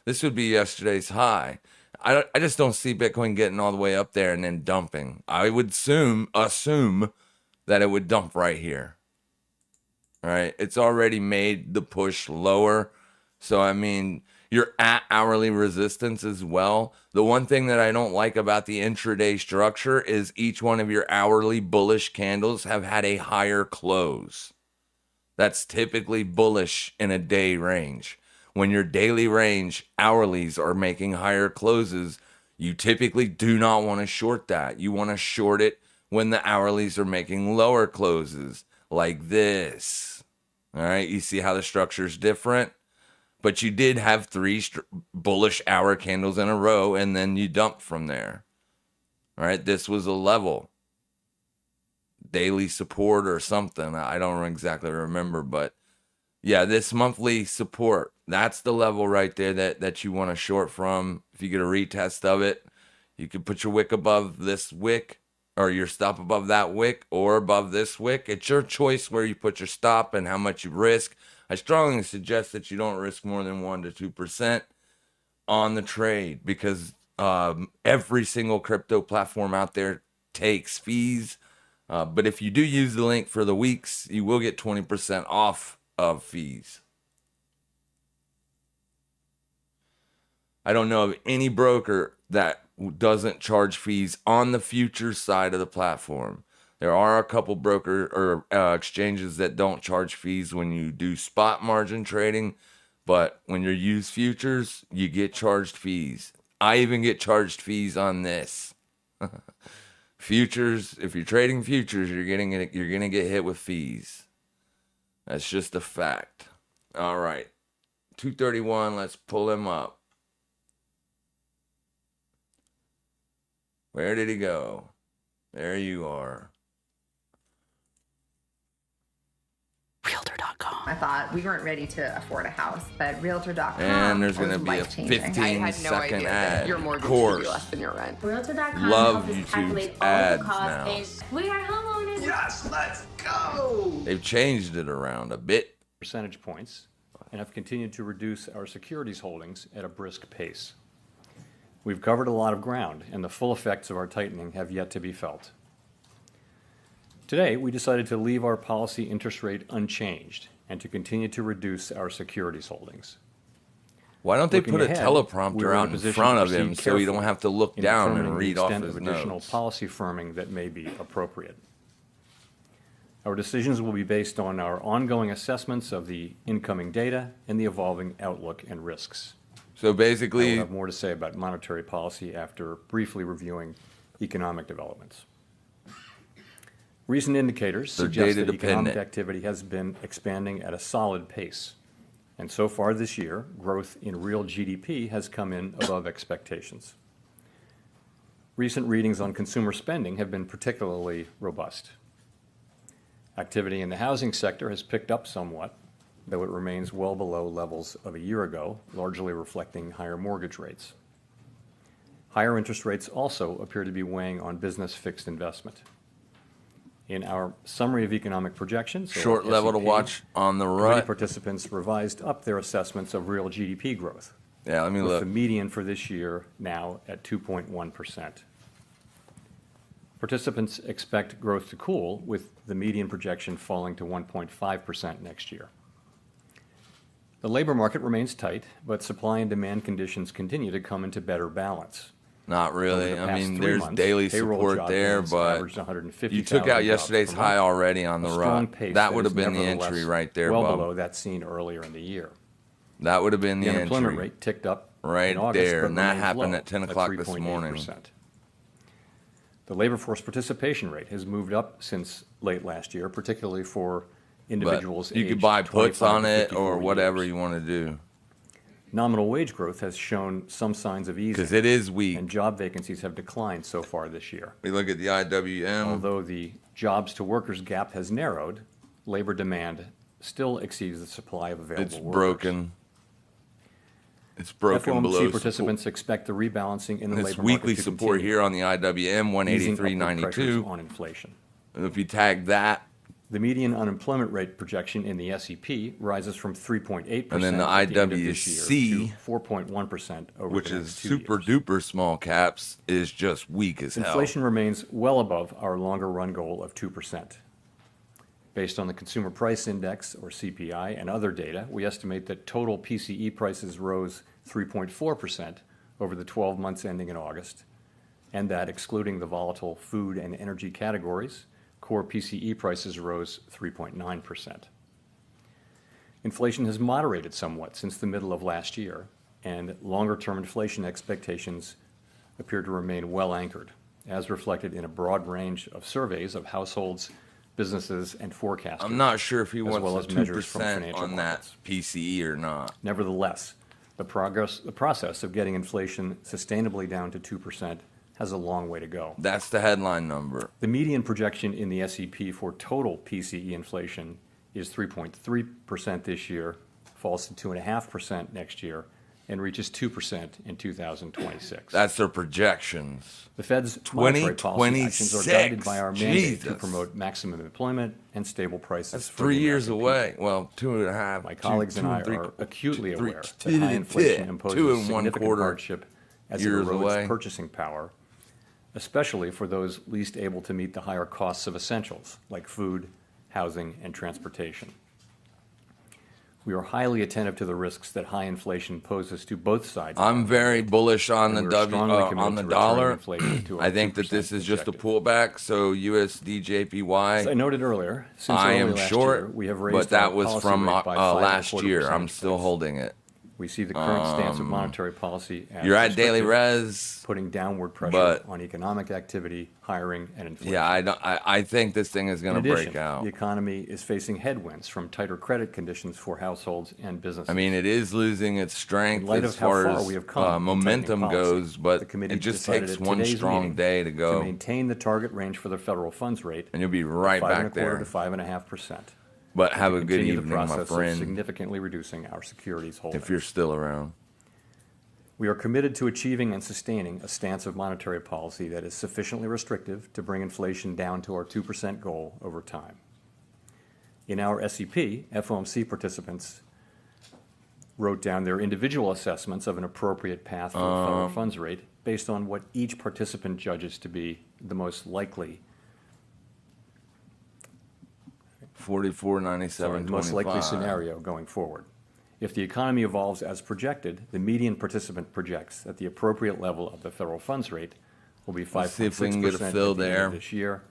This would be yesterday's high. I just don't see Bitcoin getting all the way up there and then dumping. I would assume that it would dump right here. All right. It's already made the push lower. So, I mean, you're at hourly resistance as well. The one thing that I don't like about the intraday structure is each one of your hourly bullish candles have had a higher close. That's typically bullish in a day range. When your daily range hourlies are making higher closes, you typically do not want to short that. You want to short it when the hourlies are making lower closes, like this. All right, you see how the structure is different? But you did have three bullish hour candles in a row, and then you dumped from there. All right, this was a level. Daily support or something. I don't exactly remember, but yeah, this monthly support, that's the level right there that you want to short from. If you get a retest of it, you can put your wick above this wick, or your stop above that wick, or above this wick. It's your choice where you put your stop and how much you risk. I strongly suggest that you don't risk more than 1 to 2% on the trade, because every single crypto platform out there takes fees. But if you do use the link for the weeks, you will get 20% off of fees. I don't know of any broker that doesn't charge fees on the futures side of the platform. There are a couple broker or exchanges that don't charge fees when you do spot margin trading, but when you use futures, you get charged fees. I even get charged fees on this. Futures, if you're trading futures, you're gonna get hit with fees. That's just a fact. All right, 231. Let's pull him up. Where did he go? There you are. Realtor.com. I thought we weren't ready to afford a house, but Realtor.com. And there's going to be a 15-second ad. Your mortgage would be less than your rent. Realtor.com Love helps us YouTube's calculate all the ads costs. now. We are homeowners. Yes, let's go. They've changed it around a bit. Percentage points and have continued to reduce our securities holdings at a brisk pace. We've covered a lot of ground, and the full effects of our tightening have yet to be felt. Today, we decided to leave our policy interest rate unchanged and to continue to reduce our securities holdings. Why don't they Looking put a ahead, teleprompter we're in a out in position front to of him proceed so you don't carefully have to look in down and determining the read off extent his of additional notes? policy firming that may be appropriate. Our decisions will be based on our ongoing assessments of the incoming data and the evolving outlook and risks. So I will basically, have more to say about monetary policy after briefly reviewing economic developments. Recent indicators They're suggest that data-dependent. economic activity has been expanding at a solid pace. And so far this year, growth in real GDP has come in above expectations. Recent readings on consumer spending have been particularly robust. Activity in the housing sector has picked up somewhat, though it remains well below levels of a year ago, largely reflecting higher mortgage rates. Higher interest rates also appear to be weighing on business fixed investment. In our summary of economic projections, or short level to SEP, watch on the committee rut. participants revised up their assessments of real GDP growth, Yeah, let me with look. the median for this year now at 2.1%. Participants expect growth to cool, with the median projection falling to 1.5% next year. The labor market remains tight, but supply and demand conditions continue to come into better balance. Not really. Over the I past mean, 3 there's months, daily payroll support job there, gains but averaged 150,000 you took out jobs yesterday's per high month, already on the a strong rut. pace That would have is been the nevertheless entry right there, well Bob. below that seen earlier in the year. That would have been the The unemployment entry. rate ticked up Right in August, there, but and that remains happened low at 10 o'clock this 3.8%. morning. The labor force participation rate has moved up since late last year, particularly for But individuals you could aged buy puts 25 on to it 54 or whatever years. you want to do, Nominal wage growth has shown some signs of because easing, it is weak. and job vacancies have declined so far this year. We look at the IWM. Although the jobs to workers gap has narrowed, labor demand still exceeds the supply of available It's workers. broken. It's broken FOMC below participants expect the rebalancing in the This labor weekly market to support continue, here on the IWM easing upward pressures 183.92. on inflation. And if you tag that, The median unemployment rate projection in the SEP rises from 3.8% and then the at the end of this year IWC, to 4.1% over which the is next 2 super years. duper small caps, is just weak as hell. Inflation remains well above our longer run goal of 2%. Based on the Consumer Price Index, or CPI, and other data, we estimate that total PCE prices rose 3.4% over the 12 months ending in August, and that excluding the volatile food and energy categories, core PCE prices rose 3.9%. Inflation has moderated somewhat since the middle of last year, and longer-term inflation expectations appear to remain well anchored, as reflected in a broad range of surveys of households, businesses, and forecasters. I'm not sure if he as wants well the as measures from 2% financial on markets. that PCE or not. Nevertheless, the process of getting inflation sustainably down to 2% has a long way to go. That's the headline number. The median projection in the SEP for total PCE inflation is 3.3% this year, falls to 2.5% next year, and reaches 2% in 2026. That's their projections. The Fed's monetary policy actions are 2026. guided by our mandate to Jesus. promote maximum employment and stable prices. That's for the 3 years American away. people. Well, 2.5. My colleagues and I three- are acutely three- aware that high inflation imposes 2.25 significant hardship as it years erodes away. purchasing power, especially for those least able to meet the higher costs of essentials like food, housing, and transportation. We are highly attentive to the risks that high inflation poses to both sides. I'm very bullish on the And we are strongly committed on the to dollar. returning inflation to our I think that 2% this is just a objective. pullback. So As I USD/JPY, noted earlier, since I early am last short, year, we have raised but that our was policy from rate by last 5.25 year. I'm percentage still points. holding it. We see the current stance of monetary policy as You're at daily restrictive, res. putting downward pressure but- on economic activity, hiring, and inflation. Yeah, I think this thing is going In to addition, break out. the economy is facing headwinds from tighter credit conditions for households and businesses. I mean, it is losing its strength In light as of how far far as we have come in tightening momentum policy, goes, the but committee it just decided takes at one today's strong meeting day to to go, maintain the target range for the federal funds rate, and you'll be right back 5.25% there. to 5.5%. But have a good Continue the evening, my process of friend, significantly reducing our securities holdings. if you're still around. We are committed to achieving and sustaining a stance of monetary policy that is sufficiently restrictive to bring inflation down to our 2% goal over time. In our SEP, FOMC participants wrote down their individual assessments of an appropriate path for the federal funds rate based on what each participant judges to be the most likely 44.97.25. the most likely scenario going forward. If the economy evolves as projected, the median participant projects that the appropriate level of the federal funds rate will be 5.6% Let's see if we can get a fill at the end there. of this year,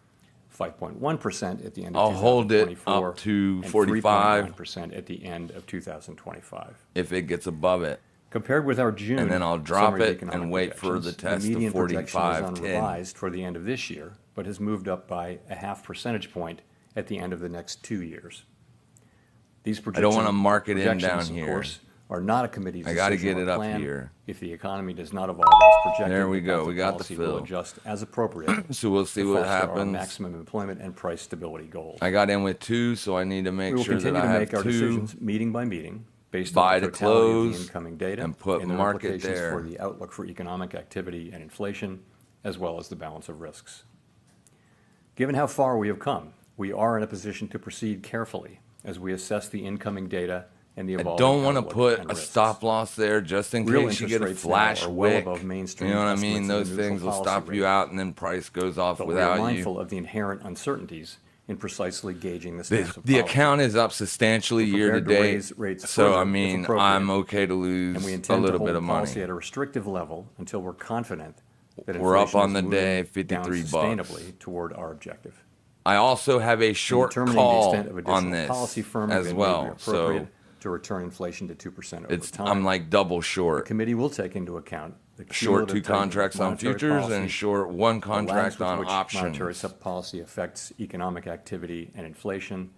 5.1% at the end of I'll hold it 2024, up to and 45 3.9% at the end of 2025. if it gets above it. Compared with our June And then I'll drop summary it economic and wait for the projections, test of median projection is 45.10. unrevised for the end of this year, but has moved up by a half percentage point at the end of the next 2 years. These I don't wanna mark it in projections, down of here. course, are not a committee's I gotta decision get or it up plan. here. If the economy does not evolve as projected, There we the go. path We of got the policy will fill. adjust as appropriate So we'll see to what foster our happens. maximum employment and price stability goals. I got in with 2, so I need to make We will sure that continue I to have make our 2. decisions meeting by meeting based Buy on to the totality of close the incoming data and put their market implications there. for the outlook for economic activity and inflation, as well as the balance of risks. Given how far we have come, we are in a position to proceed carefully as we assess the incoming data and the I evolving don't want to outlook put and a risks. stop loss there just in Real case you interest get a rates now flash are well wick. above You mainstream know what I estimates mean? of the Those neutral things will policy stop rate. you out and then price goes off But we are without mindful you. of the inherent uncertainties in precisely gauging the The, stance of the policy. account is up substantially We're year to prepared to date. raise rates So, further I if mean, appropriate, I'm okay to and we lose a intend to little hold bit of policy money. at a restrictive level until we're confident that We're up inflation on is the moving day, down 53 bucks. sustainably toward our objective. I also have a In short determining call the extent of additional on this policy firming as that may be well. appropriate So to return inflation to 2% over it's time. I'm like double The short. committee will take into account the Short 2 cumulative tightening of contracts on monetary futures policy, and short 1 the lags contract with on which monetary options. policy affects economic activity and inflation,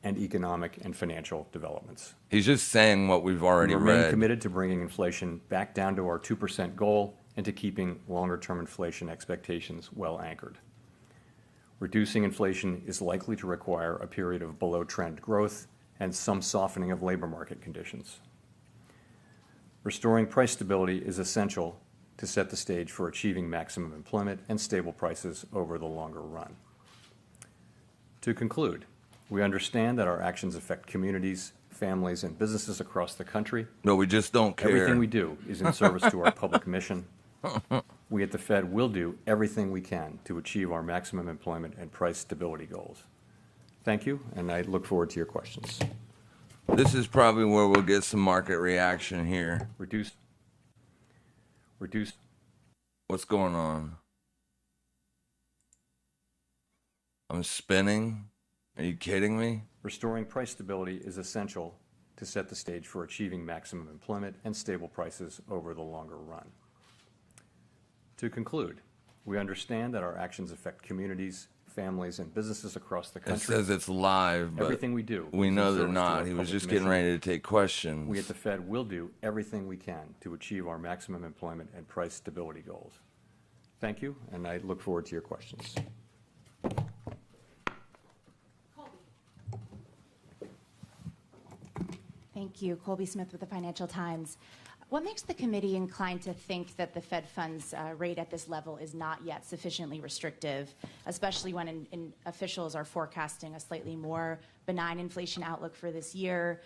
and economic and financial developments. He's just saying what we've already We remain read. committed to bringing inflation back down to our 2% goal and to keeping longer-term inflation expectations well anchored. Reducing inflation is likely to require a period of below-trend growth and some softening of labor market conditions. Restoring price stability is essential to set the stage for achieving maximum employment and stable prices over the longer run. To conclude, we understand that our actions affect communities, families, and businesses across the country. But we just don't care. Everything we do is in service to our public mission. We at the Fed will do everything we can to achieve our maximum employment and price stability goals. Thank you, and I look forward to your questions. This is probably where we'll get some market reaction here. Reduce. What's going on? I'm spinning. Are you kidding me? Restoring price stability is essential to set the stage for achieving maximum employment and stable prices over the longer run. To conclude, we understand that our actions affect communities, families, and businesses across the It country. says it's live, but Everything we do we is know in they're service to not. our He was public just mission. getting ready to take questions. We at the Fed will do everything we can to achieve our maximum employment and price stability goals. Thank you, and I look forward to your questions. Thank you. Colby Smith with the Financial Times. What makes the committee inclined to think that the Fed funds rate at this level is not yet sufficiently restrictive, especially when officials are forecasting a slightly more benign inflation outlook for this year?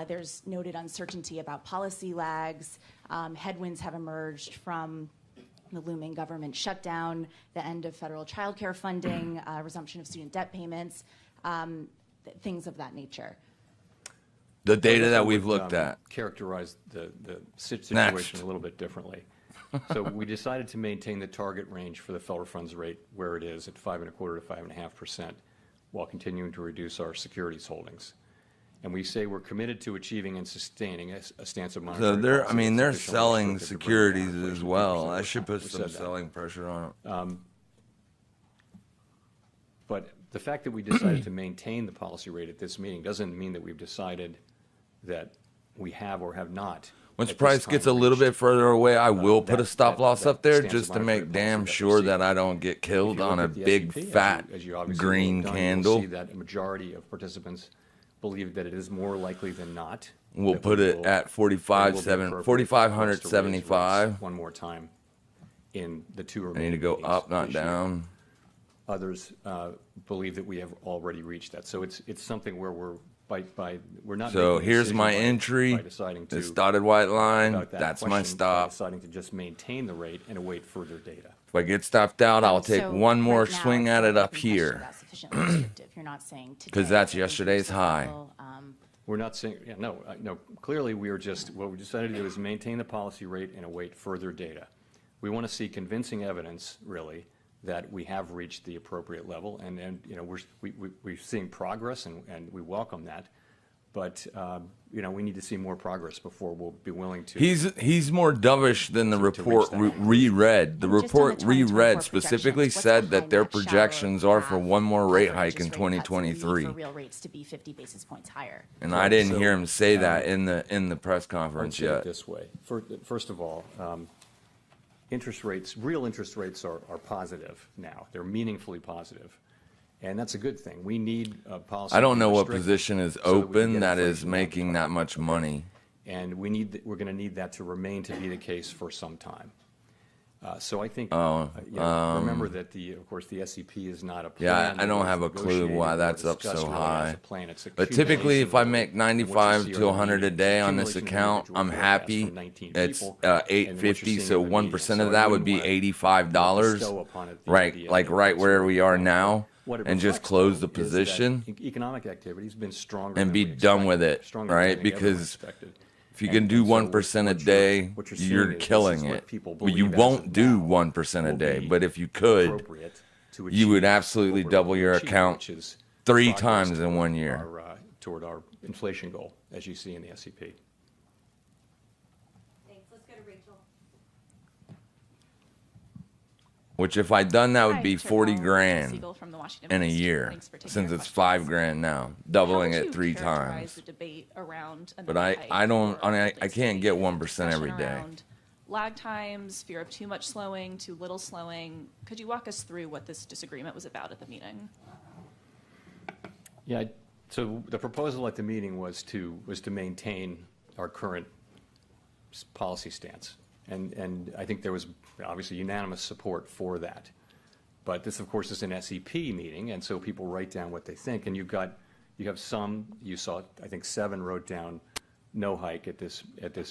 There's noted uncertainty about policy lags. Headwinds have emerged from the looming government shutdown, the end of federal child care funding, resumption of student debt payments, things of that nature. The data I that would, we've looked at. Characterize the situation Next. a little bit differently. So we decided to maintain the target range for the federal funds rate where it is at 5.25% to 5.5%, while continuing to reduce our securities holdings. And we say we're committed to achieving and sustaining a stance of monetary So they're, I policy mean, that's they're sufficiently selling restrictive to bring down securities inflation as to well. 2%. I should put We some said that. selling pressure on it. But the fact that we decided to maintain the policy rate at this meeting doesn't mean that we've decided that we have or have not. Once at this price time gets a little reached bit further away, I will put a stop loss that up there stance of just to monetary make policy damn that we're sure that seeking. I don't get If killed you look on a at the big S&P, fat as you obviously green will have done, candle. You'll see that a majority of participants believe that it is more likely than not. We'll that put we it will- at that it will be appropriate for us to raise 4,575. rates one more time in the two I remaining need to go meetings up, not this year. down. Others believe that we have already reached that. So it's something where we're not. So making a here's decision my by entry. deciding to This dotted white line, about that that's my question, by stop. deciding to just maintain the rate and await further data. If I get stopped out, I'll take So one more right now, swing it's at not it up open question here. about sufficiently restrictive. You're not saying today. 'Cause that's that we yesterday's reach this high. level, We're not saying, yeah, no, clearly we are just, what we decided to do is maintain the policy rate and await further data. We want to see convincing evidence, really, that we have reached the appropriate level, and you know, we're seeing progress, and we welcome that. But, you know, we need to see more progress before we'll be willing to. He's more dovish than the To report reach that. reread. The And just on the report 2024 reread specifically projections, what's said behind that their that shallower projections are for path one more rate hike interest in rate cuts and need 2023. For real rates to be 50 basis points higher. And I didn't So, hear him say that in the press I would conference say it yet. this way. First of all, interest rates, real interest rates are positive now. They're meaningfully positive. And that's a good thing. We need a policy. I don't to know what restrict position is so that we can open get that is inflation down to making that much money. And we're going to need that to remain to be the case for some time. So I think, remember that of course, the SEP is not a plan. Yeah, I that don't was have a clue negotiated why or that's up discussed so really as high. a plan. It's But typically, if I make accumulation of- and what you 95 see to are the 100 a medians. day on this Accumulation of account, individual I'm forecasts happy. from 19 It's people, and what you're 850, seeing so are the 1% medians. of So I that would wouldn't be wanna, $85, bestow upon it the right? idea Like that right it's where really we are going now, forward. What it and just reflects, close though, the is that position economic activity has been stronger and than be we done with expected, it, stronger than right? I think everyone Because expected. if you And- can do and so 1% a day, what you're seeing you're is this is killing what it. people Well, you believe as won't of do now 1% a will day, be but if you could, appropriate to you would achieve absolutely what we're double looking to your achieve, account which is 3 progress times in toward 1 year. toward our inflation goal, as you see in the SEP. Thanks. Let's go to Rachel. Which if I'd done that would Hi, be Chair 40 Powell, grand Siegel from the Washington in a Post. year, Thanks for taking since our it's questions. 5 grand now, How doubling would it you 3 characterize times. the debate around But another I hike don't, or I mean, I fixed can't rate? get 1% every Discussion day. around lag times, fear of too much slowing, too little slowing. Could you walk us through what this disagreement was about at the meeting? Yeah, so the proposal at the meeting was to maintain our current policy stance. And I think there was obviously unanimous support for that. But this, of course, is an SEP meeting, and so people write down what they think. And you have some, you saw, I think 7 wrote down no hike at this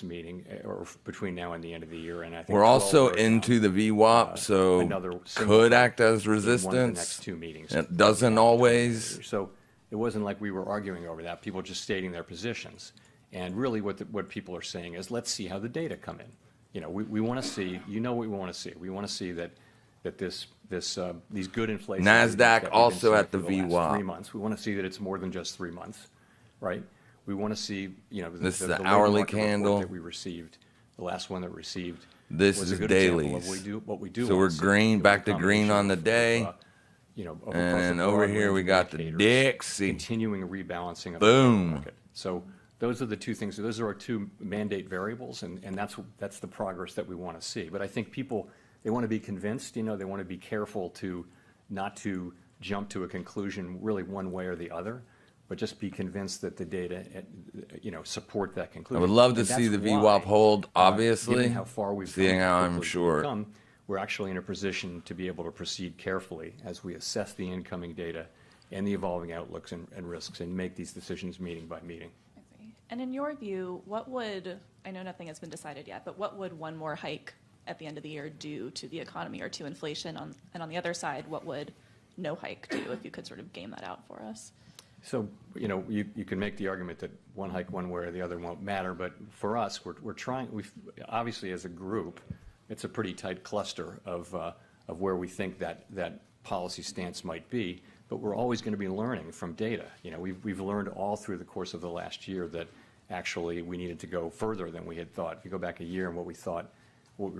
meeting, or between now and the end of the year. And I think We're 12 also wrote into down, the VWAP, so another single could hike act as in one of the resistance. next 2 meetings. It doesn't always. So it wasn't like we were arguing over that. People just stating their positions. And really what people are saying is, let's see how the data come in. You know, we want to see, what we want to see. We want to see that these good inflation readings NASDAQ that we've been also seeing at the for last VWAP. 3 months. We want to see that it's more than just 3 months, right? We want to see, This is the labor hourly market report candle. that we received, the last one that we received. This was a is good example of dailies. what we do So want we're to see. green, It was a back to green on the combination day. of And across then a over broad here range we of got the indicators, Dixie. continuing rebalancing of Boom. the labor market. So those are the 2 things. Those are our 2 mandate variables, and that's the progress that we want to see. But I think people, they want to be convinced. They want to be careful not to jump to a conclusion really one way or the other, but just be convinced that the data, support that I conclusion. would love to And see the that's VWAP why, hold, obviously, given how far we've come, seeing how how I'm quickly short. we've come, we're actually in a position to be able to proceed carefully as we assess the incoming data and the evolving outlooks and risks and make these decisions meeting by meeting. I see. And in your view, I know nothing has been decided yet, but what would one more hike at the end of the year do to the economy or to inflation? And on the other side, what would no hike do, if you could sort of game that out for us? So, you can make the argument that one hike one way or the other won't matter, but for us, we're trying, obviously as a group, it's a pretty tight cluster of where we think that policy stance might be, but we're always going to be learning from data. We've learned all through the course of the last year that actually we needed to go further than we had thought. If you go back a year and what we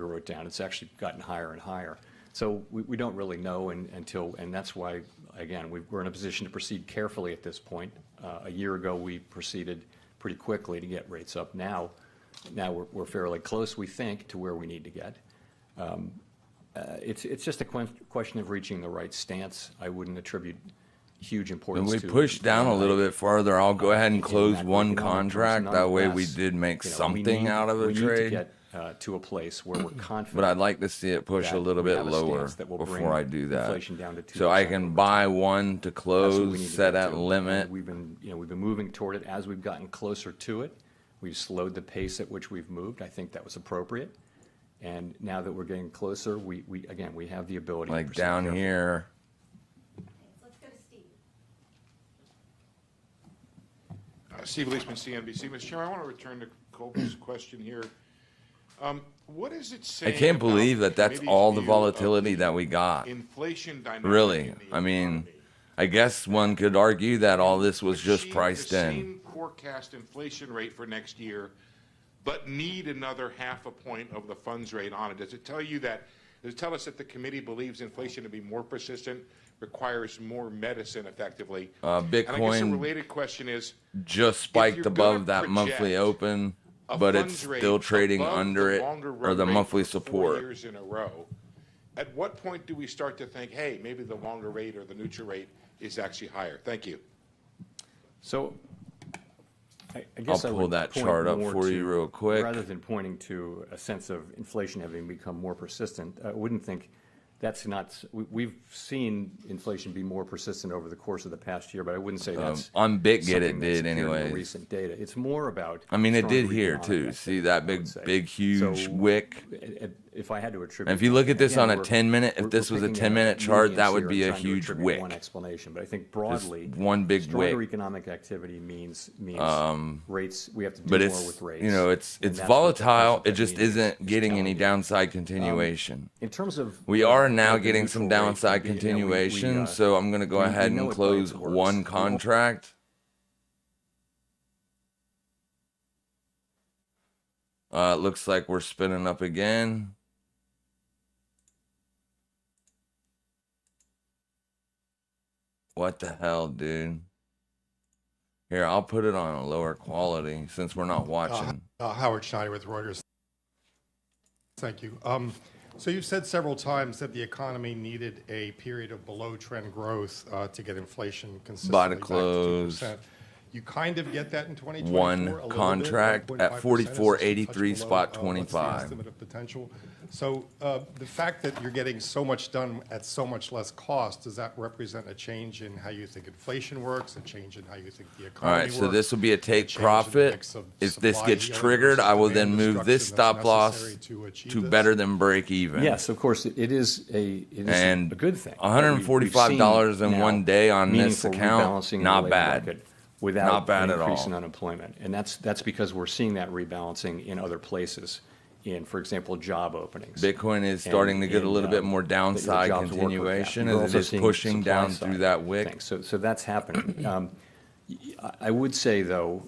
wrote down, it's actually gotten higher and higher. So we don't really know and that's why, again, we're in a position to proceed carefully at this point. A year ago, we proceeded pretty quickly to get rates up. Now we're fairly close, we think, to where we need to get. It's just a question of reaching the right stance. I wouldn't attribute huge importance When to. we push down a little bit farther, I'll go ahead and close in one macroeconomic terms. contract. That way we Nonetheless, did make we something need- out of a we need trade. to get to a place where we're confident. But I'd like to see it push a that little we bit have a lower stance that will bring before I do that. inflation down to 2% So I can over buy time. one to That's what close, we need to set get at to. limit. And we've been moving toward it as we've gotten closer to it. We've slowed the pace at which we've moved. I think that was appropriate. And now that we're getting closer, we have the ability to Like proceed down carefully. here. Let's go to Steve. Steve Leisman, CNBC. Mr. Chairman, I want to return to Colby's question here. What is it I saying? can't believe about that that's committee's all the view volatility of that we got. inflation dynamic Really. in the I mean, economy? I guess one could argue that all this was just Achieve priced the in. same forecast inflation rate for next year, but need another 0.5 point of the funds rate on it. Does it tell us that the committee believes inflation to be more persistent, requires more medicine effectively? And I guess a Bitcoin related question is, just you're spiked gonna above that monthly project open, a but it's funds rate still trading above under the it, longer or run the rate monthly for 4 support. years in a row. At what point do we start to think, hey, maybe the longer rate or the neutral rate is actually higher? Thank you. So I guess I'll I pull would that point chart up more for you to- real quick. Rather than pointing to a sense of inflation having become more persistent, I wouldn't think that's not. We've seen inflation be more persistent over the course of the past year, but I wouldn't say that's On Bitget something it that's did appeared in the anyways. recent data. It's more about. I mean, it did stronger here economic too. activity, See that I big, would say. big, huge So, wick? If I had to attribute, And if you look at this again, on a we're- 10-minute, if we're this was a picking 10-minute chart, that medians would here be and a trying to huge attribute wick. One explanation, but I think broadly, one big stronger wick. economic activity means rates. We have to do But more it's, with rates. you know, it's And that's what volatile. that It just means isn't is getting telling any you. downside continuation. In terms of We are now what the getting some neutral rate downside would be, continuation, so I'm going to go we ahead know and it by close its works. one We all- contract. It looks like we're spinning up again. What the hell, dude? Here, I'll put it on a lower quality since we're not watching. Howard Schneider with Reuters. Thank you. So you've said several times that the economy needed a period of below trend growth to get inflation consistently Buy to back to close. 2%. You kind of get that in 2024. One a little bit, contract 1.5% at is 44.83 just a touch spot below, what's the 25. estimate of potential. So the fact that you're getting so much done at so much less cost, does that represent a change in how you think inflation works, a change in how you think the All economy right, works? so this will be a take change in the profit. mix of If this supply gets healing triggered, versus I will demand then move this destruction that's stop loss necessary to achieve to this? better than break even. Yes, of course, it is a And good thing. $145 in one day on this account, not bad. Without Not bad an at increase all. in unemployment. And that's because we're seeing that rebalancing in other places, in, for example, job openings. Bitcoin is starting to get a little bit more downside jobs work continuation You're as also it is seeing pushing supply down side through that wick. things. So that's happening. I would say, though,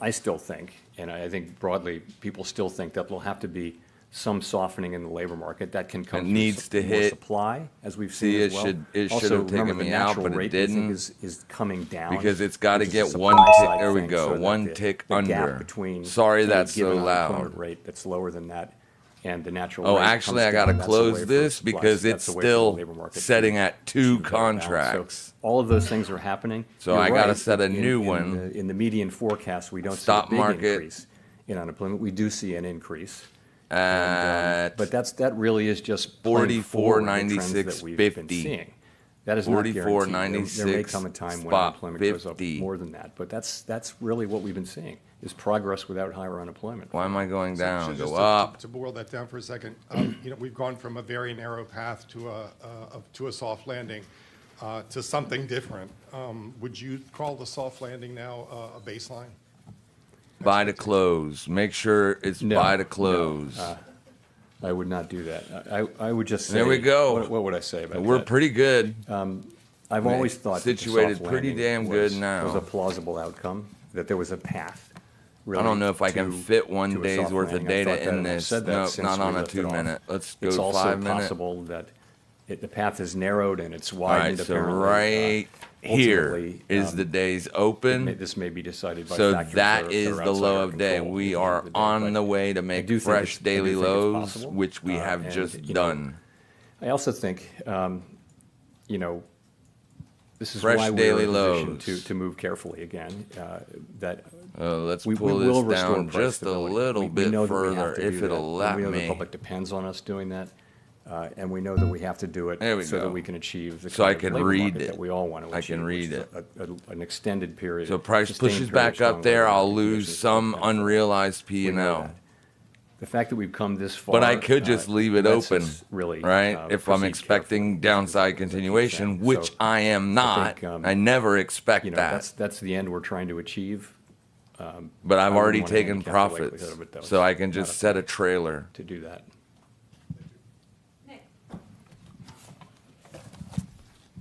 I still think, and I think broadly, people still think that there'll have to be some softening in the labor market that can come It through needs to more hit. supply, as we've See, seen it as well. should Also, have taken remember, the me out, natural but it rate, we think, didn't. is coming down. Because it's got to which is a get one supply tick. side There we thing, go. so that One the- tick the gap under. between Sorry, any that's so given unemployment loud. rate that's lower than that and the natural Oh, rate actually, comes I got to down. That's a way close for this supply- because that's it's a way for the still labor market setting to- at 2 to better balance. contracts. So all of those things are happening. So You're I gotta right, set a in- new in one. In the median forecast, we don't Stock see a big market increase in unemployment. We do see an increase. At But that really is just playing forward the trends that 44.96, we've been 50. seeing. That is not guaranteed. 44.96, There may come a time when spot unemployment goes up 50. more than that, but that's really what we've been seeing, is progress without higher unemployment. Why am I going So down? just Go to- up. To boil that down for a second, we've gone from a very narrow path to a soft landing to something different. Would you call the soft landing now a baseline? Buy to close. Make sure it's No, buy to no, close. I would not do that. I would just say. There we go. What would I say about We're that? pretty good. I've always thought that the situated soft pretty landing damn good was now. a plausible outcome, that there was a path. I don't know if I can fit one to a day's soft worth of landing. I've thought data that, in and I've this. said that No, since not we on a lifted off. 2-minute. Let's It's go also 5-minute. possible that the path is narrowed and it's All widened. right, so apparently. right here Ultimately, is the day's This open. may be decided by So factors that that is are the outside low our of day. control We at the end are of the day. on But the way to I make do think fresh I do daily think it's lows, possible. which we have And, just you know, done. I also think, this is Fresh why we're daily in a position lows. to move carefully again, that Let's we pull will this restore down price just a stability. little We bit know that we have further, to do if that, it'll and let we know the me. public depends on us doing that, and we know that we have to do it There we so go. that we can achieve the So I kind of can labor read market it. that we all want to I achieve. can read which it. is an extended period. So price sustained pushes period back of strong up there, labor I'll market lose conditions some that benefit. unrealized We know P&L. that. The fact that we've come this far. But I could just leave it lets open, us really, right? If I'm proceed expecting carefully, downside as I keep continuation, saying. which So, I am not. think, I never expect that. that's the end we're trying to achieve. But I've I wouldn't already wanna taken handicap the profits, likelihood of it, though. so I can It's just not set a trailer. to do that. Nick.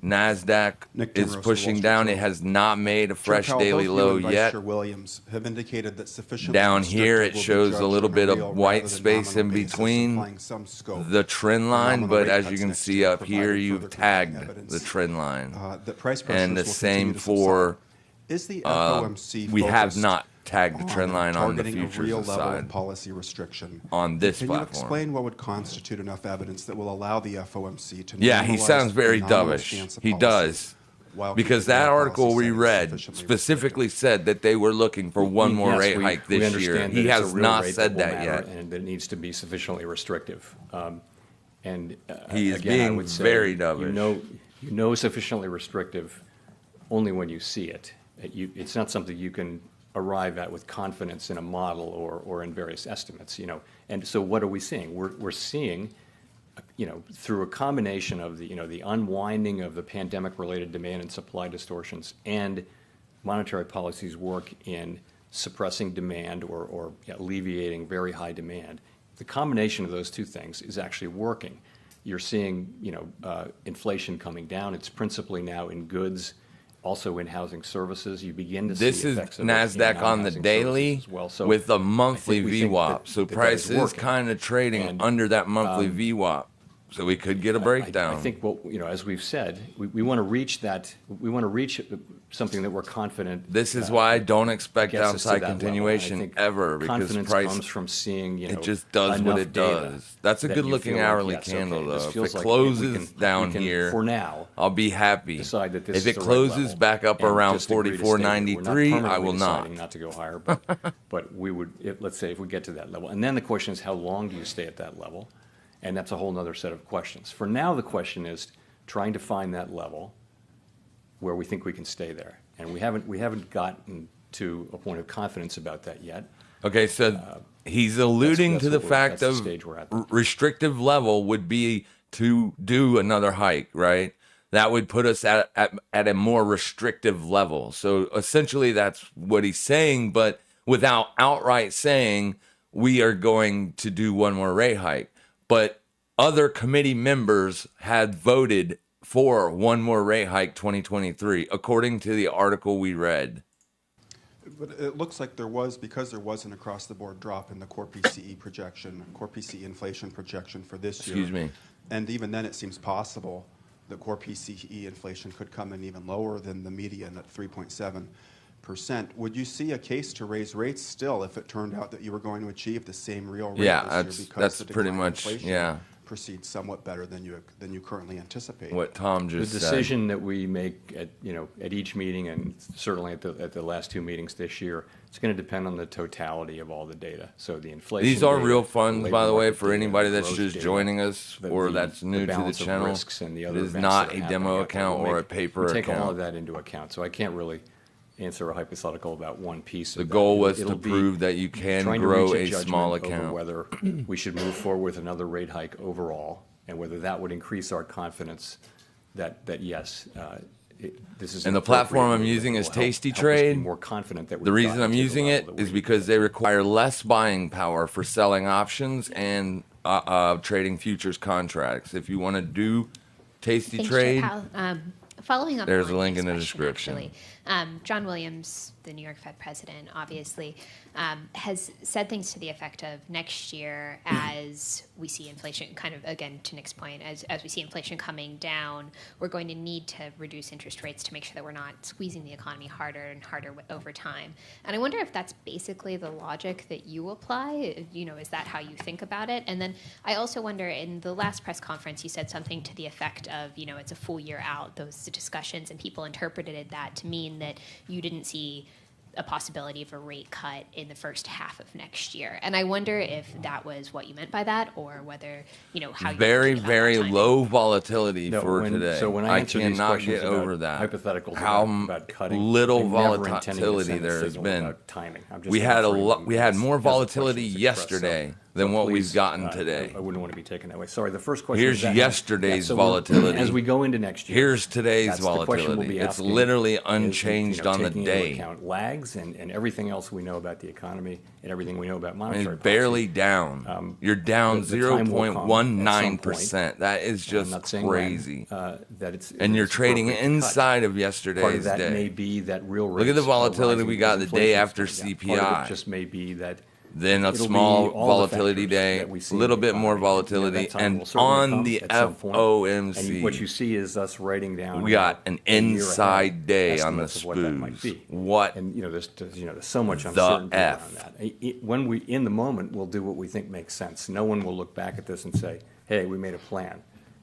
NASDAQ Nick is Timrose, The pushing Wall Street down. It Journal. has not made a Chair fresh Powell, daily both you low and Vice yet. Chair Williams have indicated that sufficient Down here, it restrictive will be shows a judged little on bit of real white rather than space in nominal basis, between implying some scope the trend for line, nominal but rate as cuts you can next see year, up here, provided you've further compelling tagged evidence, the trend line. that price And pressures the will same continue to for, subside. Is the FOMC we have focused not tagged the trend line on the targeting a real futures level side. of policy restriction On this Can platform. you explain what would constitute enough evidence that will allow the FOMC to Yeah, he normalize sounds very the nominal dovish. stance of He policy does. while Because keeping that real article policy we settings read sufficiently specifically said that they were looking for one more Yes, rate we- hike we this year. understand He that it's a has real not rate said will that matter yet. And that it needs to be sufficiently restrictive. And He is again, I being would say, very dovish. You know sufficiently restrictive only when you see it. It's not something you can arrive at with confidence in a model or in various estimates, you know. And so what are we seeing? We're seeing, you know, through a combination of the, you know, the unwinding of the pandemic-related demand and supply distortions and monetary policy's work in suppressing demand or alleviating very high demand. The combination of those two things is actually working. You're seeing, you know, inflation coming down. It's principally now in goods, also in housing services. You begin to This see is effects of it in NASDAQ on the non-housing daily services as well. So with a I monthly think we think VWAP. that- So that price is working. kind of trading And, under that monthly VWAP. So we could get a breakdown. I think, well, you know, as we've said, we want to reach that. We want to reach something that we're confident. This is why I don't expect gets us to downside that level. And I continuation think ever, because confidence price comes from seeing, it just does what enough it data does. That's a that good you looking feel like, hourly yes, candle okay, this though. If feels it like closes we down can, here, for now, I'll be happy. decide that this If is it the right closes level back up and around just agree to stay there. We're not 44.93, I permanently will not. deciding not to go higher, but we would, let's say if we get to that level. And then the question is, how long do you stay at that level? And that's a whole other set of questions. For now, the question is trying to find that level where we think we can stay there. And we haven't gotten to a point of confidence about that yet. Okay, so he's alluding that's to the what fact that's the of stage we're at. restrictive level would be to do another hike, right? That would put us at a more restrictive level. So essentially that's what he's saying, but without outright saying we are going to do one more rate hike. But other committee members had voted for one more rate hike 2023, according to the article we read. But it looks like because there was an across-the-board drop in the core PCE projection, core PCE inflation projection for this year. Excuse me. And even then, it seems possible that core PCE inflation could come in even lower than the median at 3.7%. Would you see a case to raise rates still if it turned out that you were going to achieve the same real rate Yeah, this year because that's the pretty decline in much, inflation yeah, proceeds somewhat better than you currently anticipate? what Tom The just said. decision that we make at each meeting, and certainly at the last two meetings this year, it's going to depend on the totality of all the data. So the inflation. These are data, real funds, labor by the way, market for data, anybody the that's growth just data, joining us or that's new to the balance of channel. risks and the It other is events not that are a happening demo out there. account We'll or a make- paper we take all of account. that into account. So I can't really answer a hypothetical about one piece. The of that. goal was It'll to be prove that you can trying to grow reach a judgment small over account. whether we should move forward with another rate hike overall, and whether that would increase our confidence that yes, this is. And an the platform appropriate I'm move that using will is help us be tastytrade. more confident that The we've reason gotten I'm to the using level it that we is need because to they be. require less buying power for selling options and trading futures contracts. If you want to do Tasty Thanks, Trade, Chair Powell. Following up There's on a link in the Nick's question, description. actually, John Williams, the New York Fed president, obviously, has said things to the effect of next year as we see inflation, kind of, again, to Nick's point, as we see inflation coming down, we're going to need to reduce interest rates to make sure that we're not squeezing the economy harder and harder over time. And I wonder if that's basically the logic that you apply. Is that how you think about it? And then I also wonder, in the last press conference, you said something to the effect of, it's a full year out, those discussions, and people interpreted that to mean that you didn't see a possibility of a rate cut in the first half of next year. And I wonder if that was what you meant by that, or whether, how you're very, thinking about very that timing. low volatility No, for when- today. So when I answer these cannot questions get about over that. hypotheticals How about cutting, little I'm never intending to volatility send a there has signal been. about timing. I'm just We had answering we had more as the volatility questions expressed. yesterday So than what we've please, gotten today. I wouldn't want to be taken that way. Sorry, the first question. Here's is that- yesterday's so we're- volatility. As we go into next year. Here's today's that's the question we'll volatility. be It's asking literally is, unchanged on the taking into day. account lags and everything else we know about the economy and everything we know about I monetary mean, barely policy. down. You're down the time will come at some 0.19%. That is I'm just not saying crazy. that it's And you're it's trading appropriate to cut. inside of Part yesterday's of that may day. be that real Look at the rates are volatility rising we got because the day inflation's after coming down. Part of CPI. it just may be that Then a it'll be small all the volatility factors day, that we see a in little the bit more economy. volatility, That time and will certainly on come the at some point. FOMC, And what you see is us writing down. we got an a year inside ahead day on the estimates of what that might spoos. be. What And there's so much the uncertainty around F? that. When we in the moment, we'll do what we think makes sense. No one will look back at this and say, "Hey, we made a plan."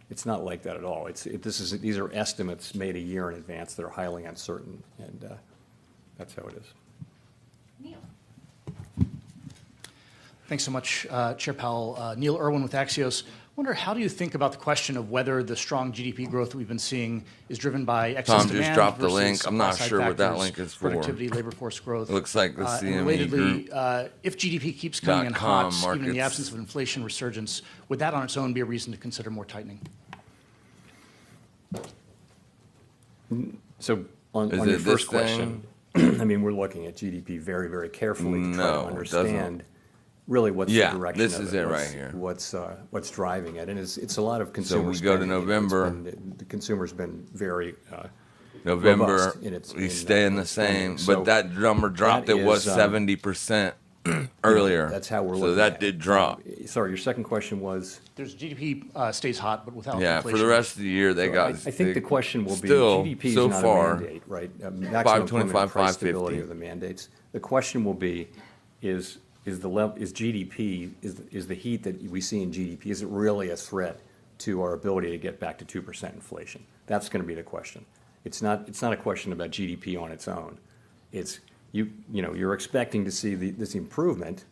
It's not like that at all. These are estimates made a year in advance that are highly uncertain, and that's how it is. Neil. Thanks so much, Chair Powell. Neil Irwin with Axios. Wonder, how do you think about the question of whether the strong GDP growth that we've been seeing is driven by excess Tom just demand dropped the versus link. I'm not supply-side sure what that factors, link is for. Productivity, labor force growth. It looks like the And CME relatedly, group. if GDP keeps coming in hot, .com even in the markets. absence of inflation resurgence, would that on its own be a reason to consider more tightening? So on Is your it this first question, I mean, we're looking at GDP very, very carefully to try No, to it understand really what's Yeah, the direction this of is it, it right here. what's driving it, and it's a lot of consumer we go to spending. November. The consumer's been very November, robust in its we stay in the spending. same, So but that number dropped. that It was is, 70%. earlier. That's how we're so looking that at it. did drop. Sorry, your second question was? There's GDP stays hot, but without Yeah, inflation. for the rest of the year, they So got. I think the question will be, still, GDP is so not far, a mandate, right? Maximum 525, employment price stability 550. are the mandates. The question will be, is GDP, is the heat that we see in GDP, is it really a threat to our ability to get back to 2% inflation? That's going to be the question. It's not a question about GDP on its own. It's, you're expecting to see this improvement,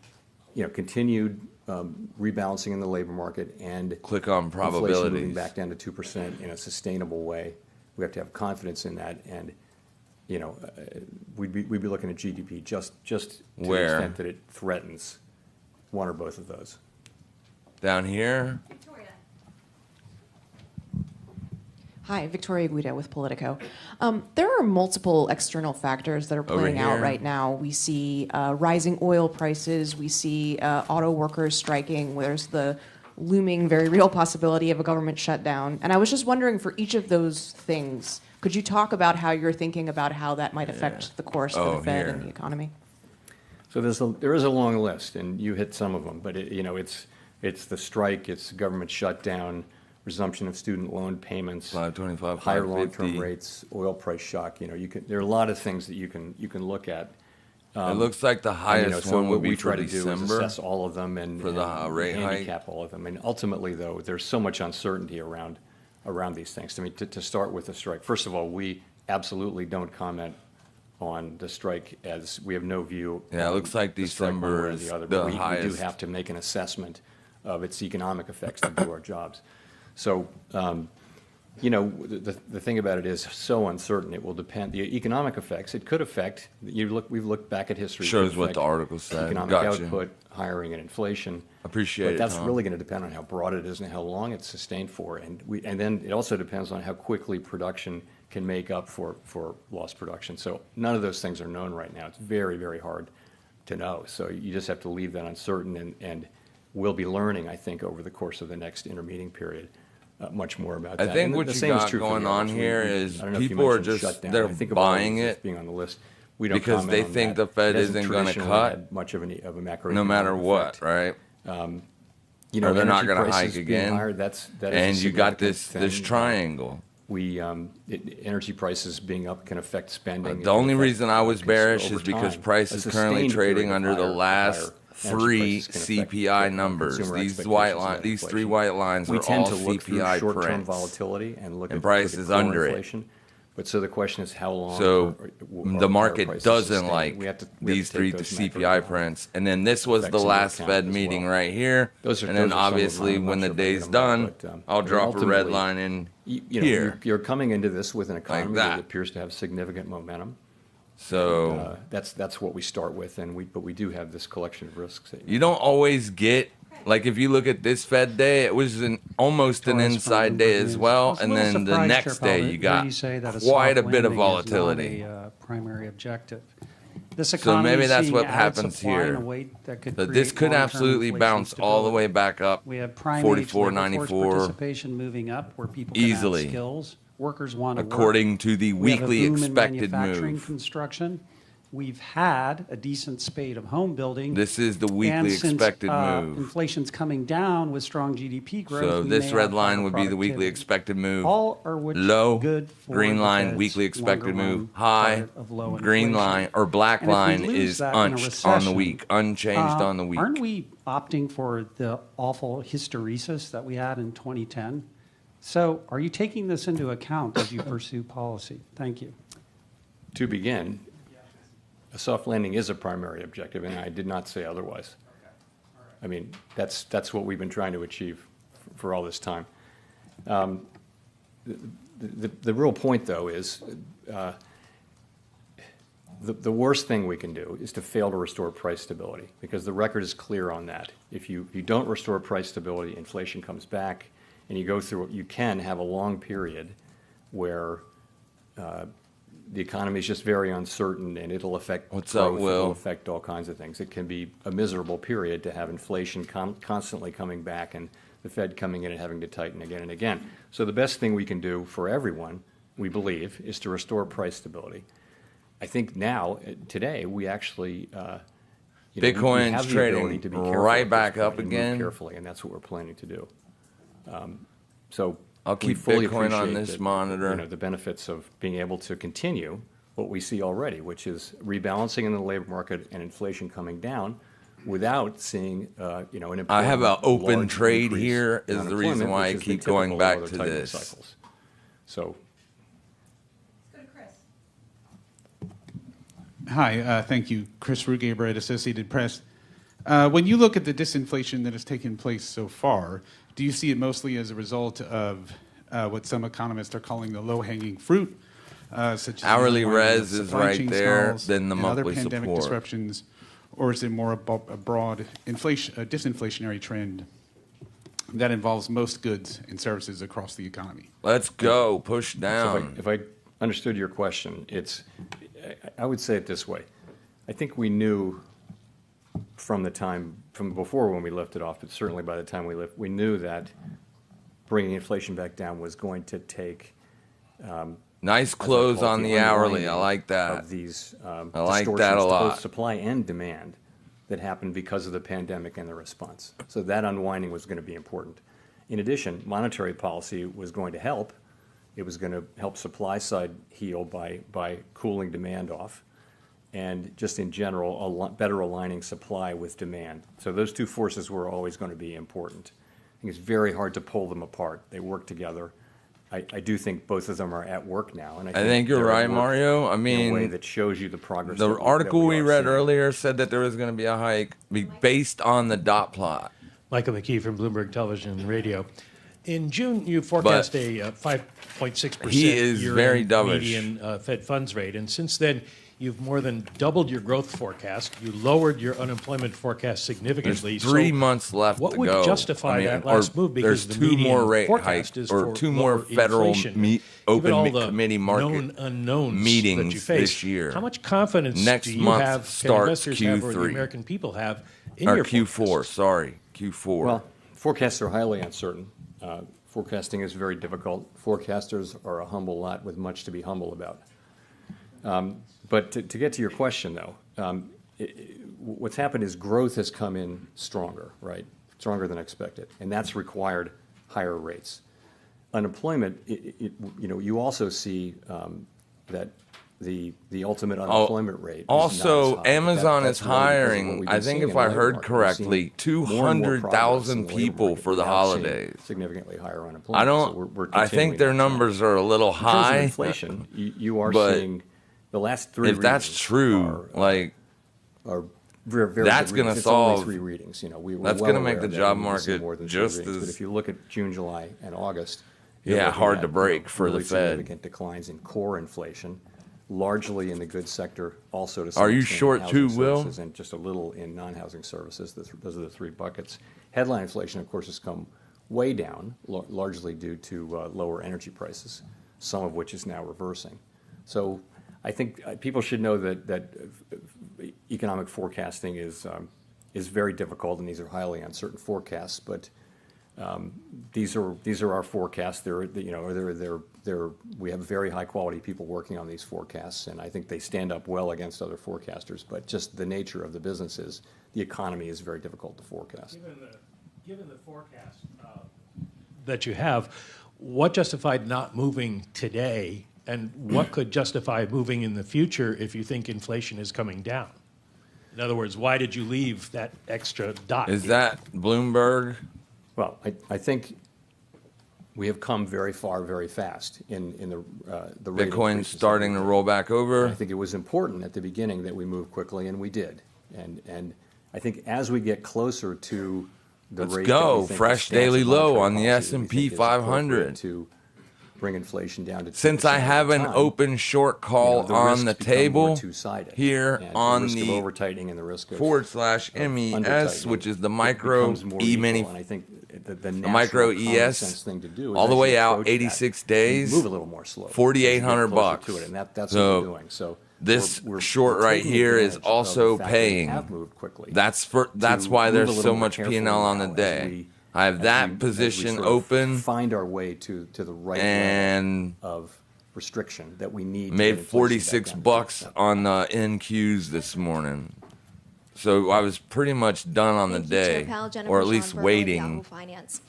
continued rebalancing in the labor market and Click on inflation moving probabilities. back down to 2% in a sustainable way. We have to have confidence in that, and we'd be looking at GDP just to the Where? extent that it threatens one or both of those. Down here, Hi, Victoria Guida with Politico. There are multiple external factors that are playing out here. right now. We see rising oil prices. We see auto workers striking. There's the looming, very real possibility of a government shutdown. And I was just wondering, for each of those things, could you talk about how you're thinking about how that might affect the course of the Fed and the economy? So there is a long list, and you hit some of them. But it's the strike, it's the government shutdown, resumption of student loan payments, 525, higher 550. long-term rates, oil price shock. There are a lot of things that you can look at. it looks like the highest So one what would be we for try to do is December. assess all of them and for the rate hike. handicap all of them. And ultimately, though, there's so much uncertainty around these things. I mean, to start with the strike, first of all, we absolutely don't comment on the strike, as we have no view. Yeah, it on the looks like strike one December way or is other, the but we do highest. have to make an assessment of its economic effects to do our jobs. So, the thing about it is so uncertain. It will depend. The economic effects, it could affect. We've looked back at history. It Shows could what the affect article said. Economic Gotcha. output, hiring, and inflation. Appreciate But it, that's Tom. really going to depend on how broad it is and how long it's sustained for. And then it also depends on how quickly production can make up for lost production. So none of those things are known right now. It's very, very hard to know. So you just have to leave that uncertain, and we'll be learning, I think, over the course of the next intermeeting period, much more about that. I think And what the you same is got true for going the on others. here is I don't know if you people are mentioned just, shutdown. they're I think of all buying these as it being on the list. We don't because comment they on think that. the Fed It hasn't isn't gonna traditionally cut had much of a macroeconomic no matter what, effect. right? Or they're not gonna hike again. That is a And you got significant this thing. triangle. Energy prices being up can affect spending. The only reason I was Consumer bearish over is because time. price A is currently sustained trading period of under the higher last energy three prices can affect CPI numbers. consumer These expectations about these three inflation. white lines We are tend all to look through CPI short-term prints. volatility and look And at price look at is core under it. inflation. But so the question is how long. So are the higher market prices doesn't sustained? like We have to these take three those CPI macroeconomic prints. And then this was effects the into last account Fed as meeting well. right here. Those are And then some of them. obviously I'm not when the sure if I hit day's them done, all, but, I'll drop a red ultimately, line in you here. You're coming into this with an economy that. that appears to have significant momentum. So That's what we start with, but we do have this collection of risks. you don't always get, like if you look at this Fed day, it was almost an Torres from inside day Bloomberg as News. I well. was a And little then the surprised, next Chair Powell, day to you hear got you say that quite a soft bit of landing is not volatility. a primary objective. This So economy maybe is that's seeing what added happens supply in here. a way that could But this create could long-term absolutely inflation bounce all the stability. way back up. We have prime age 44, labor force 94 participation moving up, where people can easily. add skills. Workers want to work. According to the We have a weekly boom in expected manufacturing move. construction. We've had a decent spate of home building. This is the weekly and since, expected move. Inflation's coming down with strong GDP growth. So we this may red have line higher would be the weekly productivity. expected move. All are which Low, good for green the line, Fed's weekly expected longer move. run High, target of low green inflation. line, or black And if we line lose is that in a unched on the recession, week, unchanged on the week. Aren't we opting for the awful hysteresis that we had in 2010? So are you taking this into account as you pursue policy? Thank you. To begin, a soft landing is a primary objective, and I did not say otherwise. I mean, that's what we've been trying to achieve for all this time. The real point, though, is the worst thing we can do is to fail to restore price stability, because the record is clear on that. If you don't restore price stability, inflation comes back, and you go through, you can have a long period where the economy is just very uncertain, and it'll affect What's up, growth, Will? it'll affect all kinds of things. It can be a miserable period to have inflation constantly coming back and the Fed coming in and having to tighten again and again. So the best thing we can do for everyone, we believe, is to restore price stability. I think now, today, we actually, we Bitcoin's have the trading ability to be careful right at this back point up and move again. carefully, and that's what we're planning to do. So I'll we keep fully Bitcoin on appreciate this that, monitor. the benefits of being able to continue what we see already, which is rebalancing in the labor market and inflation coming down without seeing, an important I have an open large trade increase here in is the reason unemployment, why I which is the keep going typical back other to tightening this. cycles. So Hi, thank you. Chris Rugaber at Associated Press. When you look at the disinflation that has taken place so far, do you see it mostly as a result of what some economists are calling the low-hanging fruit, such as Hourly the unwinding of res is supply right chain there, stalls then the and other monthly pandemic support. disruptions, or is it more a broad disinflationary trend that involves most goods and services across the economy? Let's go. Push So down. if I understood your question, I would say it this way. I think we knew from before when we lifted off, but certainly by the time we knew that bringing inflation back down was going to take Nice as I close call it, on the hourly. I unwinding like that. of these I like that distortions a to lot. both supply and demand that happened because of the pandemic and the response. So that unwinding was going to be important. In addition, monetary policy was going to help. It was going to help supply side heal by cooling demand off, and just in general, better aligning supply with demand. So those two forces were always going to be important. I think it's very hard to pull them apart. They work together. I do think both of them are at work now, and I think you're they're at right, work Mario. I in a mean, way that shows you the progress. The that article we are read seeing. earlier said that there was going to be a hike based on the dot plot. Michael McKee from Bloomberg Television and Radio. In June, you forecast a 5.6% he is very dovish. median Fed funds rate, and since then, you've more than doubled your growth forecast. You lowered your unemployment forecast significantly. There's 3 So months left what to would go. justify that last move? Because there's the two median more rate forecast hikes is or for two more lower federal inflation. Given open all the committee market known unknowns meetings that you face, this year. How much confidence Next do you month have, can starts investors have, or the Q3. American people have in Or your Q4, forecast? sorry, Q4. Well, forecasts are highly uncertain. Forecasting is very difficult. Forecasters are a humble lot with much to be humble about. But to get to your question, though, what's happened is growth has come in stronger, right? Stronger than expected, and that's required higher rates. Unemployment, you also see that the ultimate unemployment rate. Also, is not as high. Amazon That's is really because of what hiring, we've I been think seeing if in I the labor heard market. We've seen correctly, more and more progress in 200,000 the labor people market for the without seeing holidays. significantly higher I unemployment. don't. So we're I think continuing their that trend. numbers are a little In terms of high. inflation, you are but seeing the last three. if that's readings true, are very, very that's good going to readings. It's solve. only 3 readings. We're That's well going to make aware the that job we need to see market more than 3 just readings. But as if you look at June, July, and August, you're looking hard to at, break for the really Fed. significant declines in core inflation, largely in the goods sector, also to some Are you extent in short housing too, Will? services, and just a little in non-housing services. Those are the 3 buckets. Headline inflation, of course, has come way down, largely due to lower energy prices, some of which is now reversing. So I think people should know that economic forecasting is very difficult, and these are highly uncertain forecasts. But these are our forecasts. We have very high quality people working on these forecasts, and I think they stand up well against other forecasters. But just the nature of the business is the economy is very difficult to forecast. Given the forecast that you have, what justified not moving today, and what could justify moving in the future if you think inflation is coming down? In other words, why did you leave that extra dot? Is that Bloomberg? Well, I think we have come very far, very fast in the rate Bitcoin's increases that starting we've to done. roll back over. And I think it was important at the beginning that we moved quickly, and we did. And I think as we get closer to the Let's rate go. that we think Fresh the stance daily of low monetary on the policy that we S&P think is appropriate 500. to bring inflation down to 2% Since I have at an a time, open short call the on risks the become more table two-sided. here And on the risk of the over-tightening and the risk of /MES, under-tightening, which is the it micro becomes more E-mini, equal. And I think the micro natural common sense ES, thing to do is all the actually way out approach that 86 and days, move a little more slowly. 4,800 bucks. bucks. And that's So what we're doing. So this we're short right taking here is advantage of the also fact that we paying. have moved quickly That's to why move there's a little so more much carefully P&L on the now as day. I have that position sort of open find our way to the right and level of restriction that we need. To made get inflation back 46 down to bucks 2%. on the NQs this morning. So I was pretty much done on the Thank you, Chair day, Powell. Jennifer or at least Schonberger with waiting Yahoo Finance.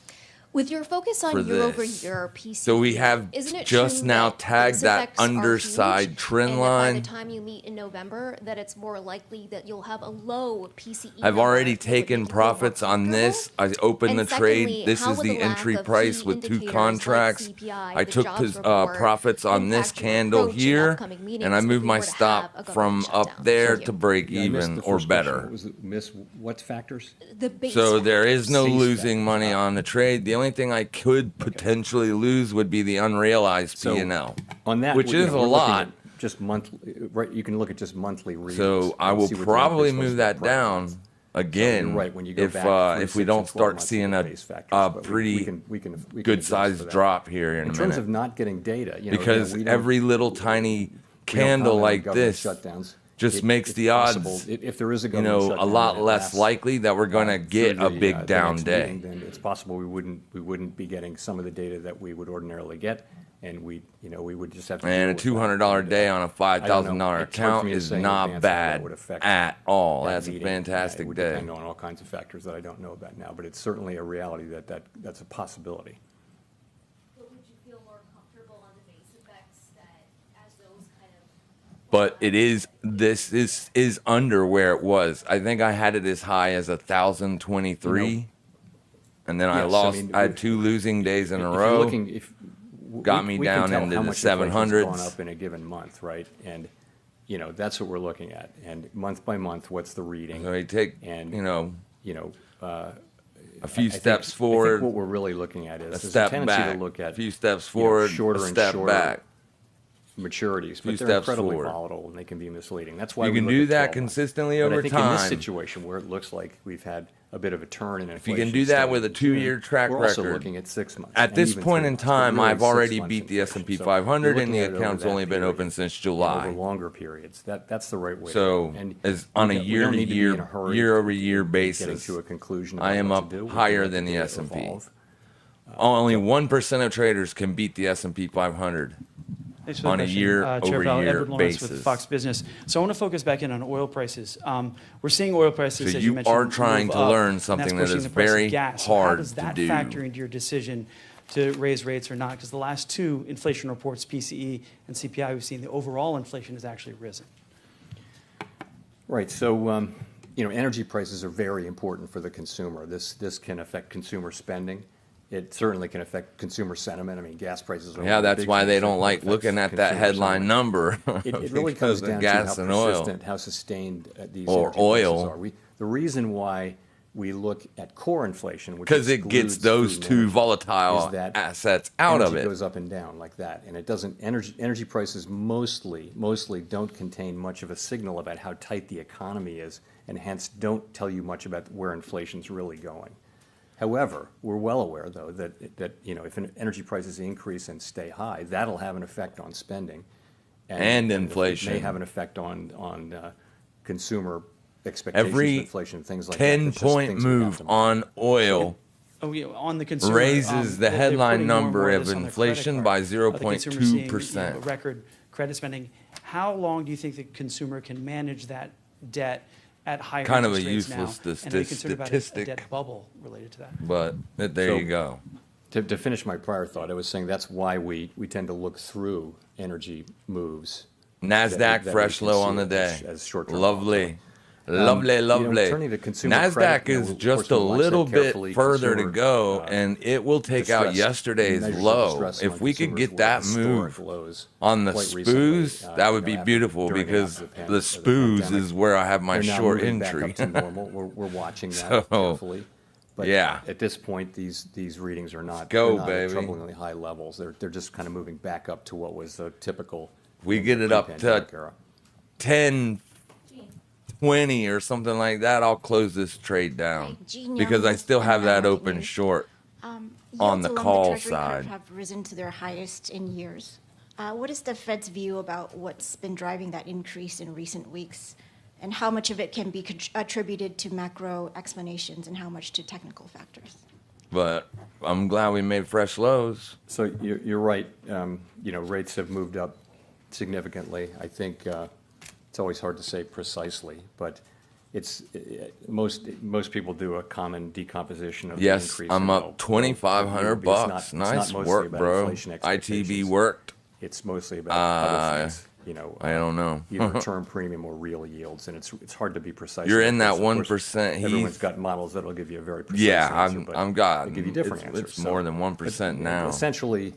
With your focus for on this. year-over-year PCE, So we have isn't it just true now that tagged base that effects are underside huge, trend and that by the line. time you meet in November, that it's more likely that you'll have a low PCE I've number already that would taken make you feel more profits on comfortable? this. I opened the And secondly, trade. This how is would the the lack entry of price key with 2 indicators like contracts. CPI, I the took jobs report, profits on this impact your candle approach in here, upcoming meetings and I if moved we my were to have stop a from government up shutdown? there Thank to you. break Yeah, I missed even the or first question. better. What was what factors? The base So there is no Base losing factors. money on the trade. The only thing I could potentially lose would be the unrealized So, P&L, On that, which you is know, a we're looking lot. at just monthly, right? You can look at just monthly readings. So I and will see what the probably increase was move for that the prior down month. again So you're right, when you go if back 3, if we 6, don't and 12 start months, seeing you a get base factors, but pretty we can good adjust sized for that. drop here in a In terms minute. of not getting data, you know, Because again, we don't- every little tiny we don't candle comment on like government this shutdowns. just makes It's the possible, odds, if there is a you government know, a shutdown lot that less lasts, likely that we're going to get through a big the down next day. meeting, then it's possible we wouldn't be getting some of the data that we would ordinarily get, and we would just have to. And a deal with that. $200 day on a I don't $5,000 know. It's hard for account me to is say in not advance how that bad would affect at all. that That's a meeting. fantastic It would day. depend on all kinds of factors that I don't know about now, but it's certainly a reality that's a possibility. But would you feel more comfortable on the base effects that as those kind of But this is under where it was. I think I had it as high as 1,023, and then I Yes, I lost. mean, I had 2 losing days in a If you're row. looking, Got me we can down tell into how the much inflation's 700s. gone up in a given month, right? And, you know, that's what we're looking at. And month by month, what's the reading? So I take, And, you know, uh, a few I think- steps I think forward, what we're really looking at a is there's a step tendency back, to look at a few steps you know, forward, shorter a and step shorter back. maturities, Few but they're steps incredibly forward. volatile and they can be misleading. That's why You we can look do at that 12 months. consistently But over I think in this time. situation where it looks like we've had a bit of a turn in If you inflation, can do that starting with a in June, 2-year track we're also record, looking at 6 months. at and this even point 3 in months, but time, really I've 6 already months beat the inflation. S&P So 500, you're and looking the at it over account's that only been period open since and July. over longer periods. That's the right way. So, to go. And as we on a don't- we don't need to be in a year-to-year, hurry year-over-year getting basis, to a conclusion I about am what up to do. We can higher let than the data S&P. evolve. Only 1% of traders can beat the S&P 500 Thanks for the on a question. Chair Powell, year-over-year Edward Lawrence with basis. Fox Business. So I want to focus back in on oil prices. We're seeing oil prices, So as you you mentioned, are trying move to up, learn and something that's that pushing is the price of very gas. So how hard does to that do. factor into your decision to raise rates or not? Because the last 2 inflation reports, PCE and CPI, we've seen the overall inflation has actually risen. Right. So, you know, energy prices are very important for the consumer. This can affect consumer spending. It certainly can affect consumer sentiment. I mean, gas prices are. Yeah, one of the that's big why things they that don't like affects looking at that consumer headline sentiment. number. It really because comes of down gas to and how oil. persistent, how sustained these Or energy oil. prices are. The reason why we look at core inflation, which Because it gets excludes those food and 2 energy, volatile is that assets out of energy it. goes up and down like that, and it doesn't. Energy prices mostly don't contain much of a signal about how tight the economy is, and hence don't tell you much about where inflation's really going. However, we're well aware, though, that you know, if energy prices increase and stay high, that'll have an effect on spending, And it inflation. may have an effect on consumer expectations Every of inflation, things like that. There's just 10-point things we have move to on oil Oh, yeah, on the consumer, raises the they're headline putting more and number more of this on their credit inflation card. by The consumer seeing, 0.2%. record credit spending. How long do you think the consumer can manage that debt at higher Kind of interest a rates useless now? And are you concerned about a statistic. debt bubble related to that? But there So- you go. To finish my prior thought, I was saying that's why we tend to look through energy moves. NASDAQ that we fresh can low see on the day. as short-term Lovely. volatility. You know, Lovely. turning to consumer NASDAQ credit, you know, is of just course, a we watch that little bit carefully. further to Consumer, go, and it will take out distress, yesterday's measures of low. distress If among we could consumers get were that historic move lows on the quite recently, SPOOs, that would you be know, beautiful during and because after the of SPOOs pandemic. is where I have my They're now short moving back entry. up to normal. We're watching that So, carefully. But yeah. at this point, these readings are not, go, they're not at baby. troublingly high levels. They're just kind of moving back up to what was the typical. We get it up to pre-pandemic era. 10, 20 or something like that, I'll close this trade down Gene because Young I still with have that Atlantic open News. short on Yields the along call Treasury curve side. have risen to their highest in years. What is the Fed's view about what's been driving that increase in recent weeks? And how much of it can be attributed to macro explanations and how much to technical factors? But I'm glad we made fresh lows. So you're right. You know, rates have moved up significantly. I think it's always hard to say precisely, but most people do a common decomposition of the Yes, increase. I'm and up they'll 2,500 because bucks. it's not Nice mostly work, about bro. inflation ITB expectations. worked. It's mostly about other things. I don't know. Either term premium or real yields, and it's hard to be precise. You're about in this. that Of course, 1%. Everyone's got models that'll give you a very precise Yeah, answer, but I'm got. they give you different It's answers. more than 1% now. Essentially,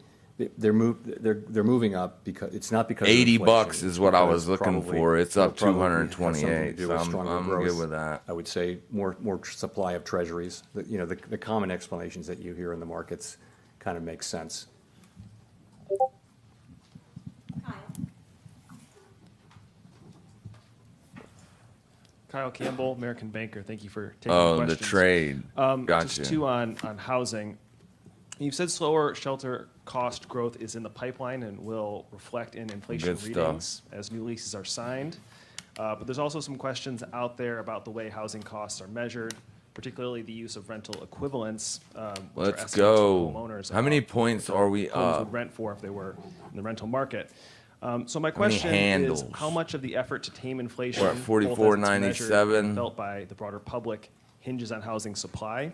they're moving up because it's not because of $80 inflation, is what I because was looking probably- for. It's up it'll probably have something to 228. do So with stronger I'm growth. good with that. I would say more supply of treasuries. The common explanations that you hear in the markets kind of make sense. Kyle Campbell, American Banker. Thank you for taking the questions. The trade. Gotcha. Just two on housing. You've said slower shelter cost growth is in the pipeline and will reflect in inflation Good stuff. readings as new leases are signed. But there's also some questions out there about the way housing costs are measured, particularly the use of rental equivalents. Which are Let's estimates go. from homeowners How many about points what are we their homes up? would rent for if they were in the rental market. So my many question is, handles? how much of the effort to tame inflation, We're at both as it's 44.97. measured and felt by the broader public, hinges on housing supply?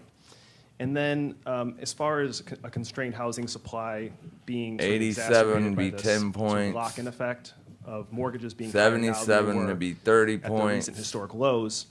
And then, as far as a constrained housing supply being sort of 87 exacerbated to by be this 10 sort of points. lock-in effect of mortgages being higher now than they 77 to were be 30 at the points. recent historic lows,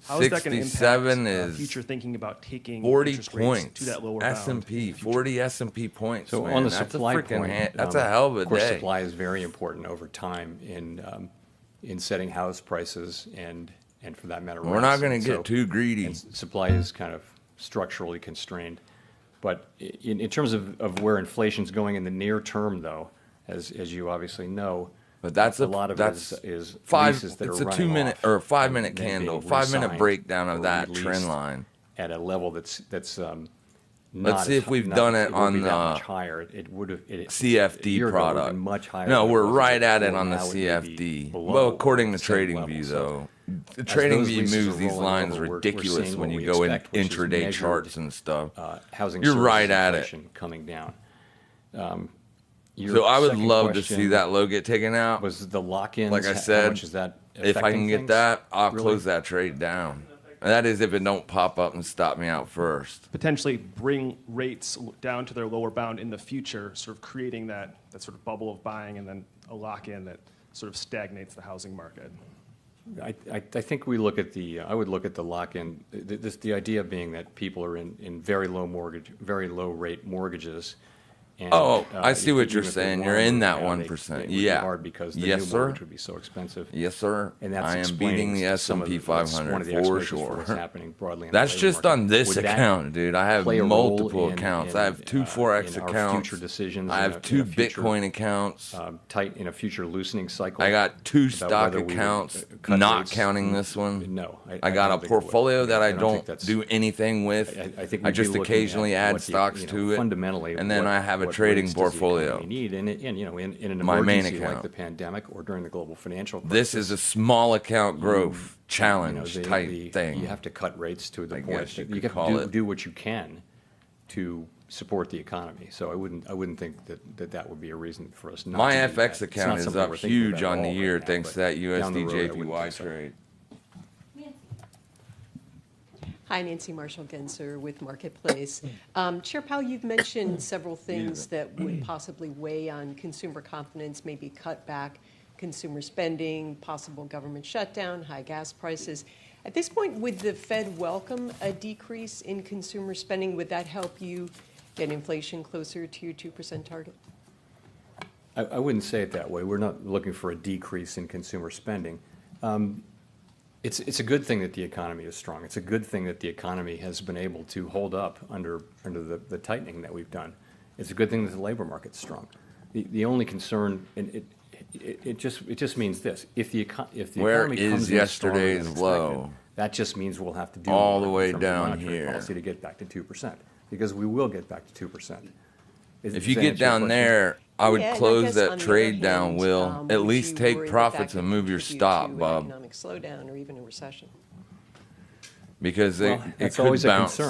how is that going to 67 impact is future thinking about taking 40 interest rates points. to that lower S&P, 40 S&P points. So man. on the That's supply a freaking point, that's a hell of a of course, day. supply is very important over time in setting house prices and for that matter, We're not rents. gonna And get too greedy. and supply is kind of structurally constrained. But in terms of where inflation's going in the near term, though, as you obviously know, But that's a lot of that's it is five. leases that It's are a running 2-minute off or 5 and minute then candle, being 5 minute re-signed breakdown of or that released trend line. at a level that's not Let's see as if we've not- done it won't be on that the much higher. It would have a CFD year ago, it would've product. been much higher No, than it we're was right at it before. on the Now it may be CFD. below Well, according to the same Trading level. View, So though, the as Trading those View leases moves are these rolling lines over, we're ridiculous seeing when what you we go in expect, which is intraday measured, charts and stuff. Housing You're services right at it. inflation coming down. Your So I would second love to question see that low get taken out. Was the lock-ins? Like I how said, much is that if I affecting can get things, that, I'll really? close that trade down. And that is if it don't pop up and stop me out first. Potentially bring rates down to their lower bound in the future, sort of creating that sort of bubble of buying and then a lock-in that sort of stagnates the housing market. I think we look at I would look at the lock-in, the idea being that people are in very low rate mortgages. And, I see what even you're if they're saying. You're in that longer, 1%. it would be Yeah. hard because the Yes, new sir. mortgage would be so expensive. Yes, sir. And that's I am explaining beating the some of S&P that's 500 one of the for explanations sure. what's happening broadly in That's the labor just market. on this Would that account, dude. I have play a role multiple in- accounts. in, I have 2 Forex in our accounts. future decisions I in have a- 2 in a future, Bitcoin accounts. In a future loosening cycle. I got 2 about stock whether we would, accounts, cut not rates. counting this one. No, I got don't a think it would. portfolio that I think don't that's- do anything with. I think I we'd be just looking occasionally at add what the, stocks to it. fundamentally, and then what- I have a what trading rates does the portfolio. economy need, and in an My main emergency like account. the pandemic or during the global financial crisis. This is a small account growth challenge type the thing. You have to cut rates to the I point guess you that you could have call to it. do what you can to support the economy. So I wouldn't think that would be a reason for us not My to do FX that. It's account not is something up we're thinking huge about on at the all year right now, thanks to but that down USD the road, I wouldn't JPY think so. trade. Hi, Nancy Marshall-Genser with Marketplace. Chair Powell, you've mentioned several things that would possibly weigh on consumer confidence, maybe cut back consumer spending, possible government shutdown, high gas prices. At this point, would the Fed welcome a decrease in consumer spending? Would that help you get inflation closer to your 2% target? I wouldn't say it that way. We're not looking for a decrease in consumer spending. It's a good thing that the economy is strong. It's a good thing that the economy has been able to hold up under the tightening that we've done. It's a good thing that the labor market's strong. The only concern, and it just means this: if the Where economy is comes in stronger than yesterday's expected, low? that just means we'll have to do All more the way in terms of down monetary here. policy to get back to 2%, because we will get back to 2%. If you get down there, I would Yeah, and I close guess that on the trade other down, hand, Will. At would least you take worry that profits that and could move your contribute stop, to an Bob. economic slowdown or even a recession? Because Well, it that's could always bounce. a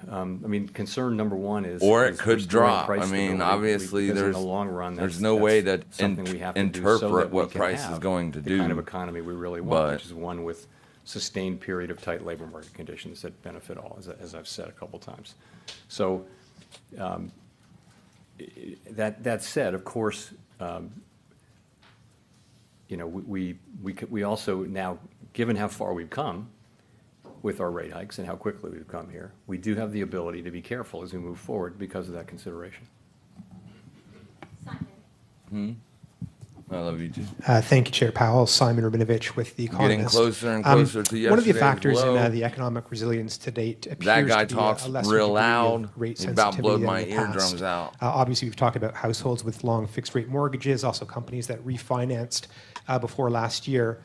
concern. Concern number one is, Or it is could restoring drop. price I mean, stability. obviously, Because in there's the long run, there's no way to something we have to do so interpret that we what can price is have going to the do. kind of economy we really want, But which is one with sustained period of tight labor market conditions that benefit all, as I've said a couple times. So that said, of course, we also now, given how far we've come with our rate hikes and how quickly we've come here, we do have the ability to be careful as we move forward because of that consideration. I love you too. Thank you, Chair Powell. Simon Rubinovich with The Economist. Getting closer and closer to yesterday's One of the factors low. in the economic resilience to date appears That guy to be talks a lesser real degree of loud. rate He about sensitivity blowed than my in the past. eardrums out. Obviously, we've talked about households with long fixed-rate mortgages, also companies that refinanced before last year.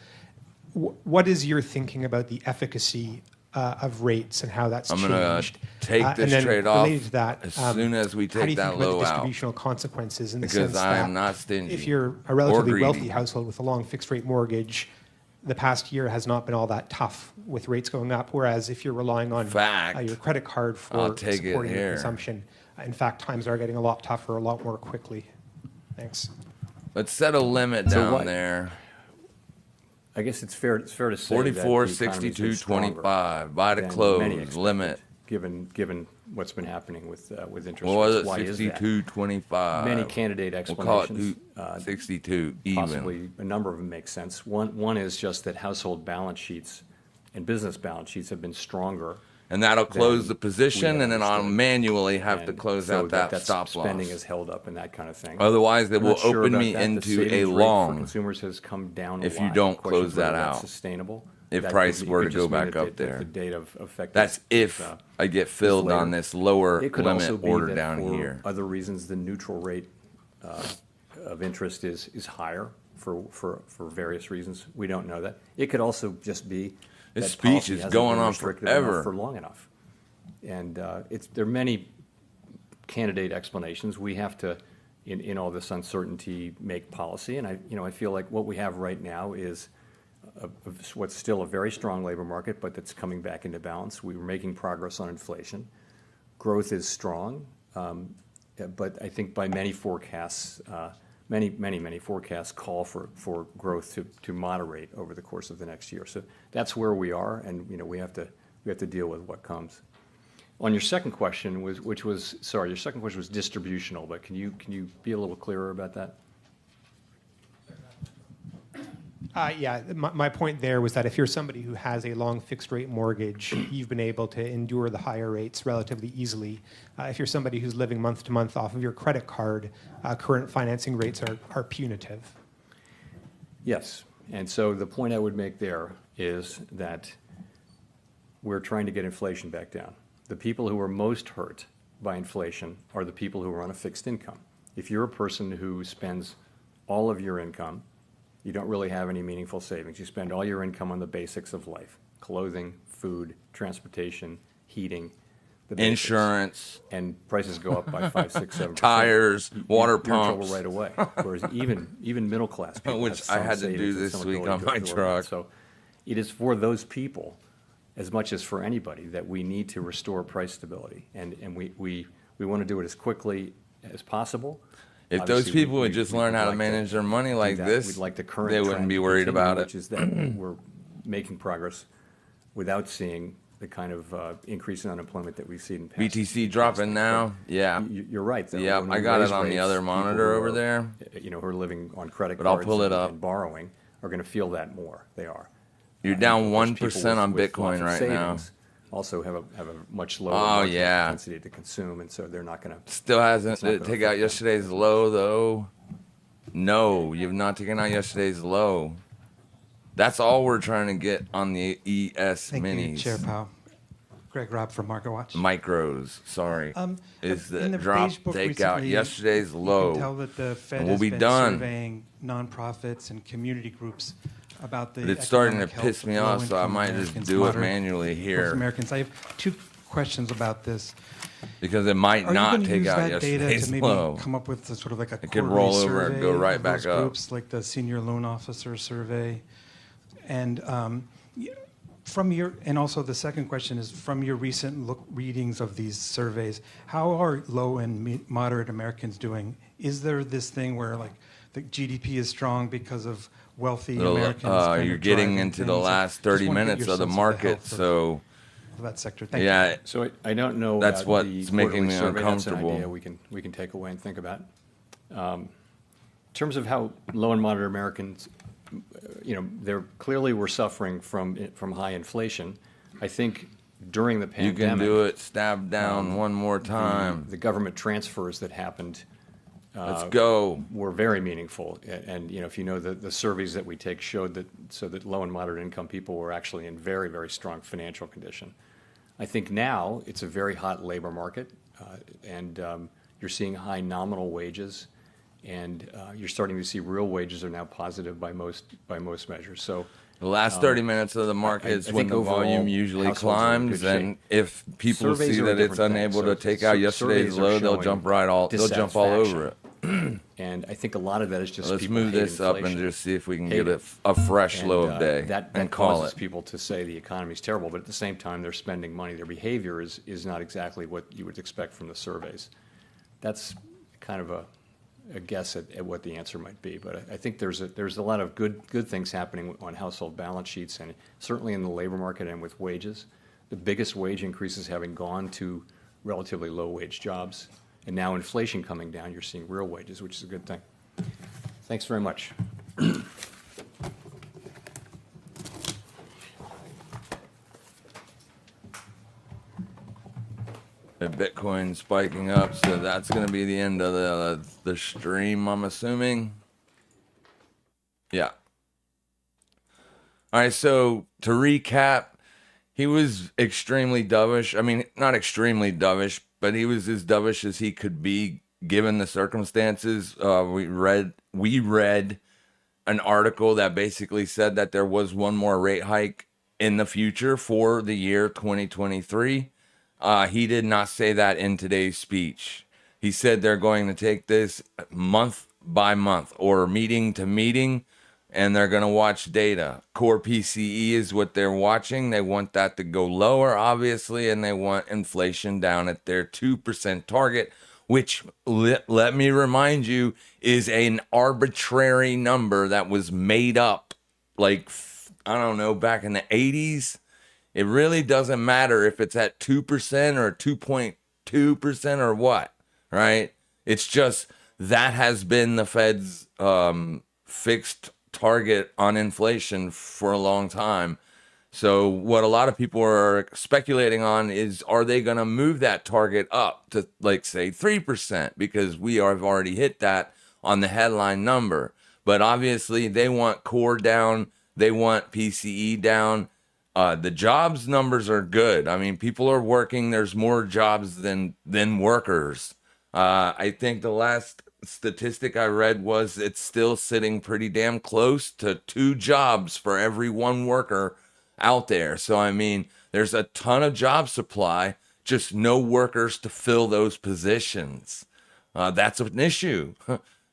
What is your thinking about the efficacy of rates and how that's I'm changed? going to take And this then trade off related to that, as soon as we how do you take that think about low the out. distributional consequences in the Because sense I that am not stingy if you're a or relatively greedy. wealthy household with a long fixed-rate mortgage, the past year has not been all that tough with rates going up, whereas if you're relying on your credit card I'll for take it supporting your here. consumption, in fact, times are getting a lot tougher, a lot more quickly. Thanks. Let's set a limit So down what- there. I guess it's fair to say 44, that the economy's been 62, stronger 25. Buy to than close. many expected, Limit. given what's been happening with interest What was rates. it? Why is that? 62, 25. Many candidate We'll call it explanations. 62 even. Possibly a number of them make sense. One is just that household balance sheets and business balance sheets have been stronger. And that'll close than the position, we and then I'll understood. manually have to And close so out that that's stop spending loss. is held up and that kind of thing. Otherwise, they I'm will not sure open about me that. The into savings a rate for long consumers has come down a if lot. you don't The question close is whether that that's out. sustainable. If That price could- it were could to go just mean back that up the there. date of effective That's if I get filled later. on this lower It could limit also be order that down for here. other reasons, the neutral rate of interest is higher for various reasons. We don't know that. It could also just be This that speech policy is hasn't going been on restrictive enough forever. for long enough. And there are many candidate explanations. We have to, in all this uncertainty, make policy. And I feel like what we have right now is what's still a very strong labor market, but that's coming back into balance. We were making progress on inflation. Growth is strong, but I think by many forecasts, many forecasts call for growth to moderate over the course of the next year. So that's where we are, and we have to deal with what comes. On your second question your second question was distributional, but can you be a little clearer about that? Yeah, my point there was that if you're somebody who has a long fixed-rate mortgage, you've been able to endure the higher rates relatively easily. If you're somebody who's living month to month off of your credit card, current financing rates are punitive. Yes, and so the point I would make there is that we're trying to get inflation back down. The people who are most hurt by inflation are the people who are on a fixed income. If you're a person who spends all of your income, you don't really have any meaningful savings. You spend all your income on the basics of life: clothing, food, transportation, heating, the basics. Insurance. And prices go up by 5, 6, 7%. Tires, water You're in trouble pumps. right away. Whereas even middle class people Which have I some had to do savings and this some week ability on to my absorb truck. it. So it is for those people, as much as for anybody, that we need to restore price stability. And we want to do it as quickly as possible. If those Obviously, people would just learn how to like manage their money do like that. this, We'd like the current they wouldn't trend be to worried continue, about it. Which is that we're making progress without seeing the kind of increase in unemployment that we've seen in past. BTC dropping now? Yeah. You're right, though. Yeah, When I we got raise it on the rates, other people monitor who over are, there. Who are living on credit But I'll cards pull it and- up. and borrowing are going to feel that more. They are. You're down Of course, people 1% on with Bitcoin lots of right now. savings Also have a much lower Oh, marginal yeah. propensity to consume, and so they're not going to. Still hasn't take out yesterday's low, though. No, you've not taken out yesterday's low. That's all we're trying to get on the ES Thank minis. you, Chair Powell. Greg Robb from MarketWatch. Micros, sorry. Is in the the drop beige book take out recently, yesterday's You low? can tell that the Fed and we'll has be been done. surveying nonprofits and community groups about the But it's starting to economic piss health me of off, so I low-income might just Americans, do it moderate manually wealth here. Americans. I have two questions about this. Because it might Are you not gonna take use out that data yesterday's to maybe low. come up with sort of like a It could quarterly roll over and go survey right of back those up. groups, like the Senior Loan Officer Survey, and from your, and also the second question is, from your recent readings of these surveys, how are low and moderate Americans doing? Is there this thing where like the GDP is strong because of wealthy Americans kind you're of getting driving into the things? last Just 30 wanna get minutes your of the sense of market, health so of that sector. Thank yeah. you. So I don't know That's about the what's making quarterly me survey. uncomfortable. That's an idea we can take away and think about. In terms of how low and moderate Americans, they're clearly we're suffering from high inflation. I think during the You pandemic, can do it. Stab down one more time. The government transfers that happened. Let's go. Were very meaningful, and if you know the surveys that we take showed that low and moderate income people were actually in very, very strong financial condition. I think now it's a very hot labor market, and you're seeing high nominal wages, and you're starting to see real wages are now positive by most measures. So the last 30 minutes of the market is when the volume usually climbs, and if people Surveys see are a that it's different thing. unable So to take out yesterday's surveys are low, they'll showing jump all over it. And I think a lot of that is just Let's people move hate this up and inflation. just see if we can Hate get it. a fresh And, low of day that and call causes it. people to say the economy is terrible, but at the same time they're spending money. Their behavior is not exactly what you would expect from the surveys. That's kind of a guess at what the answer might be. But I think there's a lot of good things happening on household balance sheets, and certainly in the labor market and with wages. The biggest wage increases having gone to relatively low wage jobs, and now inflation coming down, you're seeing real wages, which is a good thing. Thanks very much. Bitcoin spiking up, so that's going to be the end of the stream, I'm assuming. Yeah. All right, so to recap, he was extremely dovish. I mean, not extremely dovish, but he was as dovish as he could be given the circumstances. We read an article that basically said that there was one more rate hike in the future for the year 2023. He did not say that in today's speech. He said they're going to take this month by month or meeting to meeting, and they're going to watch data. Core PCE is what they're watching. They want that to go lower, obviously, and they want inflation down at their 2% target, which, let me remind you, is an arbitrary number that was made up, like, I don't know, back in the 80s. It really doesn't matter if it's at 2% or 2.2% or what, right? It's just that has been the Fed's fixed target on inflation for a long time. So what a lot of people are speculating on is, are they going to move that target up to, like, say 3%? Because we have already hit that on the headline number. But obviously they want core down. They want PCE down. The jobs numbers are good. I mean, people are working. There's more jobs than workers. I think the last statistic I read was it's still sitting pretty damn close to 2 jobs for every 1 worker out there. So, I mean, there's a ton of job supply, just no workers to fill those positions. That's an issue.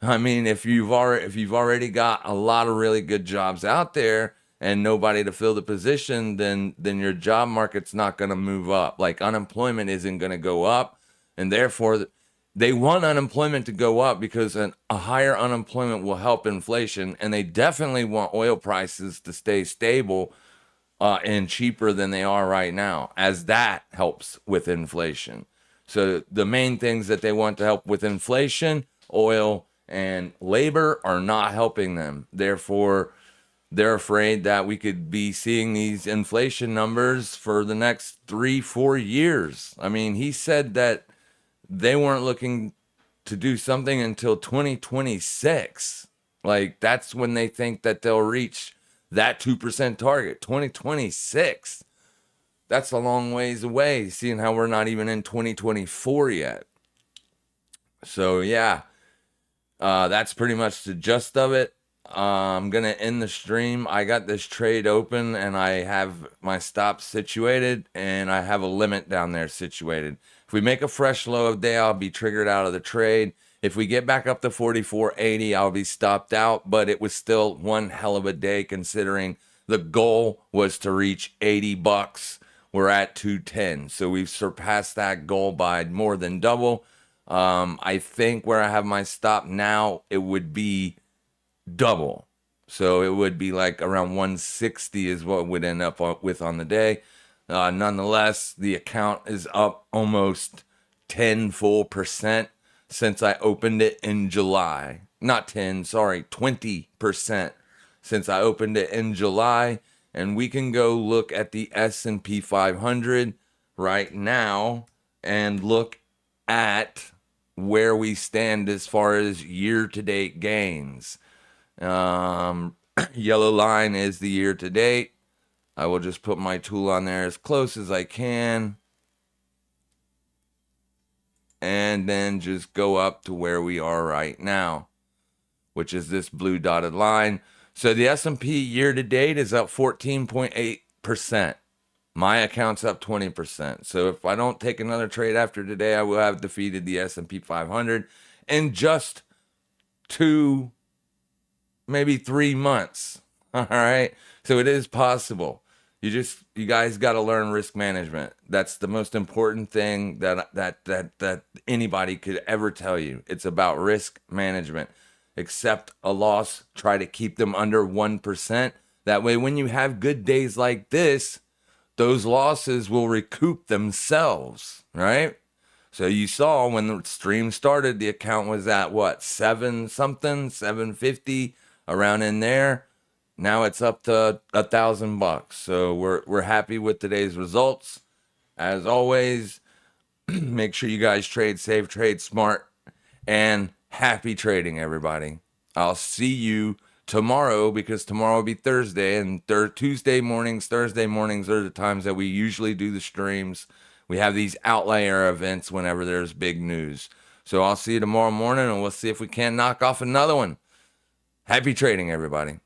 I mean, if you've already got a lot of really good jobs out there and nobody to fill the position, then your job market's not going to move up. Like, unemployment isn't going to go up, and therefore they want unemployment to go up because a higher unemployment will help inflation, and they definitely want oil prices to stay stable and cheaper than they are right now, as that helps with inflation. So the main things that they want to help with inflation, oil and labor, are not helping them. Therefore, they're afraid that we could be seeing these inflation numbers for the next 3-4 years. I mean, he said that they weren't looking to do something until 2026. Like, that's when they think that they'll reach that 2% target, 2026. That's a long ways away, seeing how we're not even in 2024 yet. So, yeah, that's pretty much the gist of it. I'm going to end the stream. I got this trade open, and I have my stops situated, and I have a limit down there situated. If we make a fresh low of day, I'll be triggered out of the trade. If we get back up to 44.80, I'll be stopped out, but it was still one hell of a day considering the goal was to reach $80. We're at 210, so we've surpassed that goal by more than double. I think where I have my stop now, it would be double. So it would be like around 160 is what would end up with on the day. Nonetheless, the account is up almost 10 full percent since I opened it in July. Not 10, sorry, 20% since I opened it in July. And we can go look at the S&P 500 right now and look at where we stand as far as year-to-date gains. Yellow line is the year-to-date. I will just put my tool on there as close as I can. And then just go up to where we are right now, which is this blue dotted line. So the S&P year-to-date is up 14.8%. My account's up 20%. So if I don't take another trade after today, I will have defeated the S&P 500 in just 2, maybe 3 months. All right. So it is possible. You guys got to learn risk management. That's the most important thing that anybody could ever tell you. It's about risk management. Accept a loss, try to keep them under 1%. That way, when you have good days like this, those losses will recoup themselves, right? So you saw when the stream started, the account was at what, 7 something, 750, around in there. Now it's up to $1,000. So we're happy with today's results. As always, make sure you guys trade safe, trade smart, and happy trading, everybody. I'll see you tomorrow, because tomorrow will be Thursday, and Tuesday mornings, Thursday mornings are the times that we usually do the streams. We have these outlier events whenever there's big news. So I'll see you tomorrow morning, and we'll see if we can't knock off another one. Happy trading, everybody.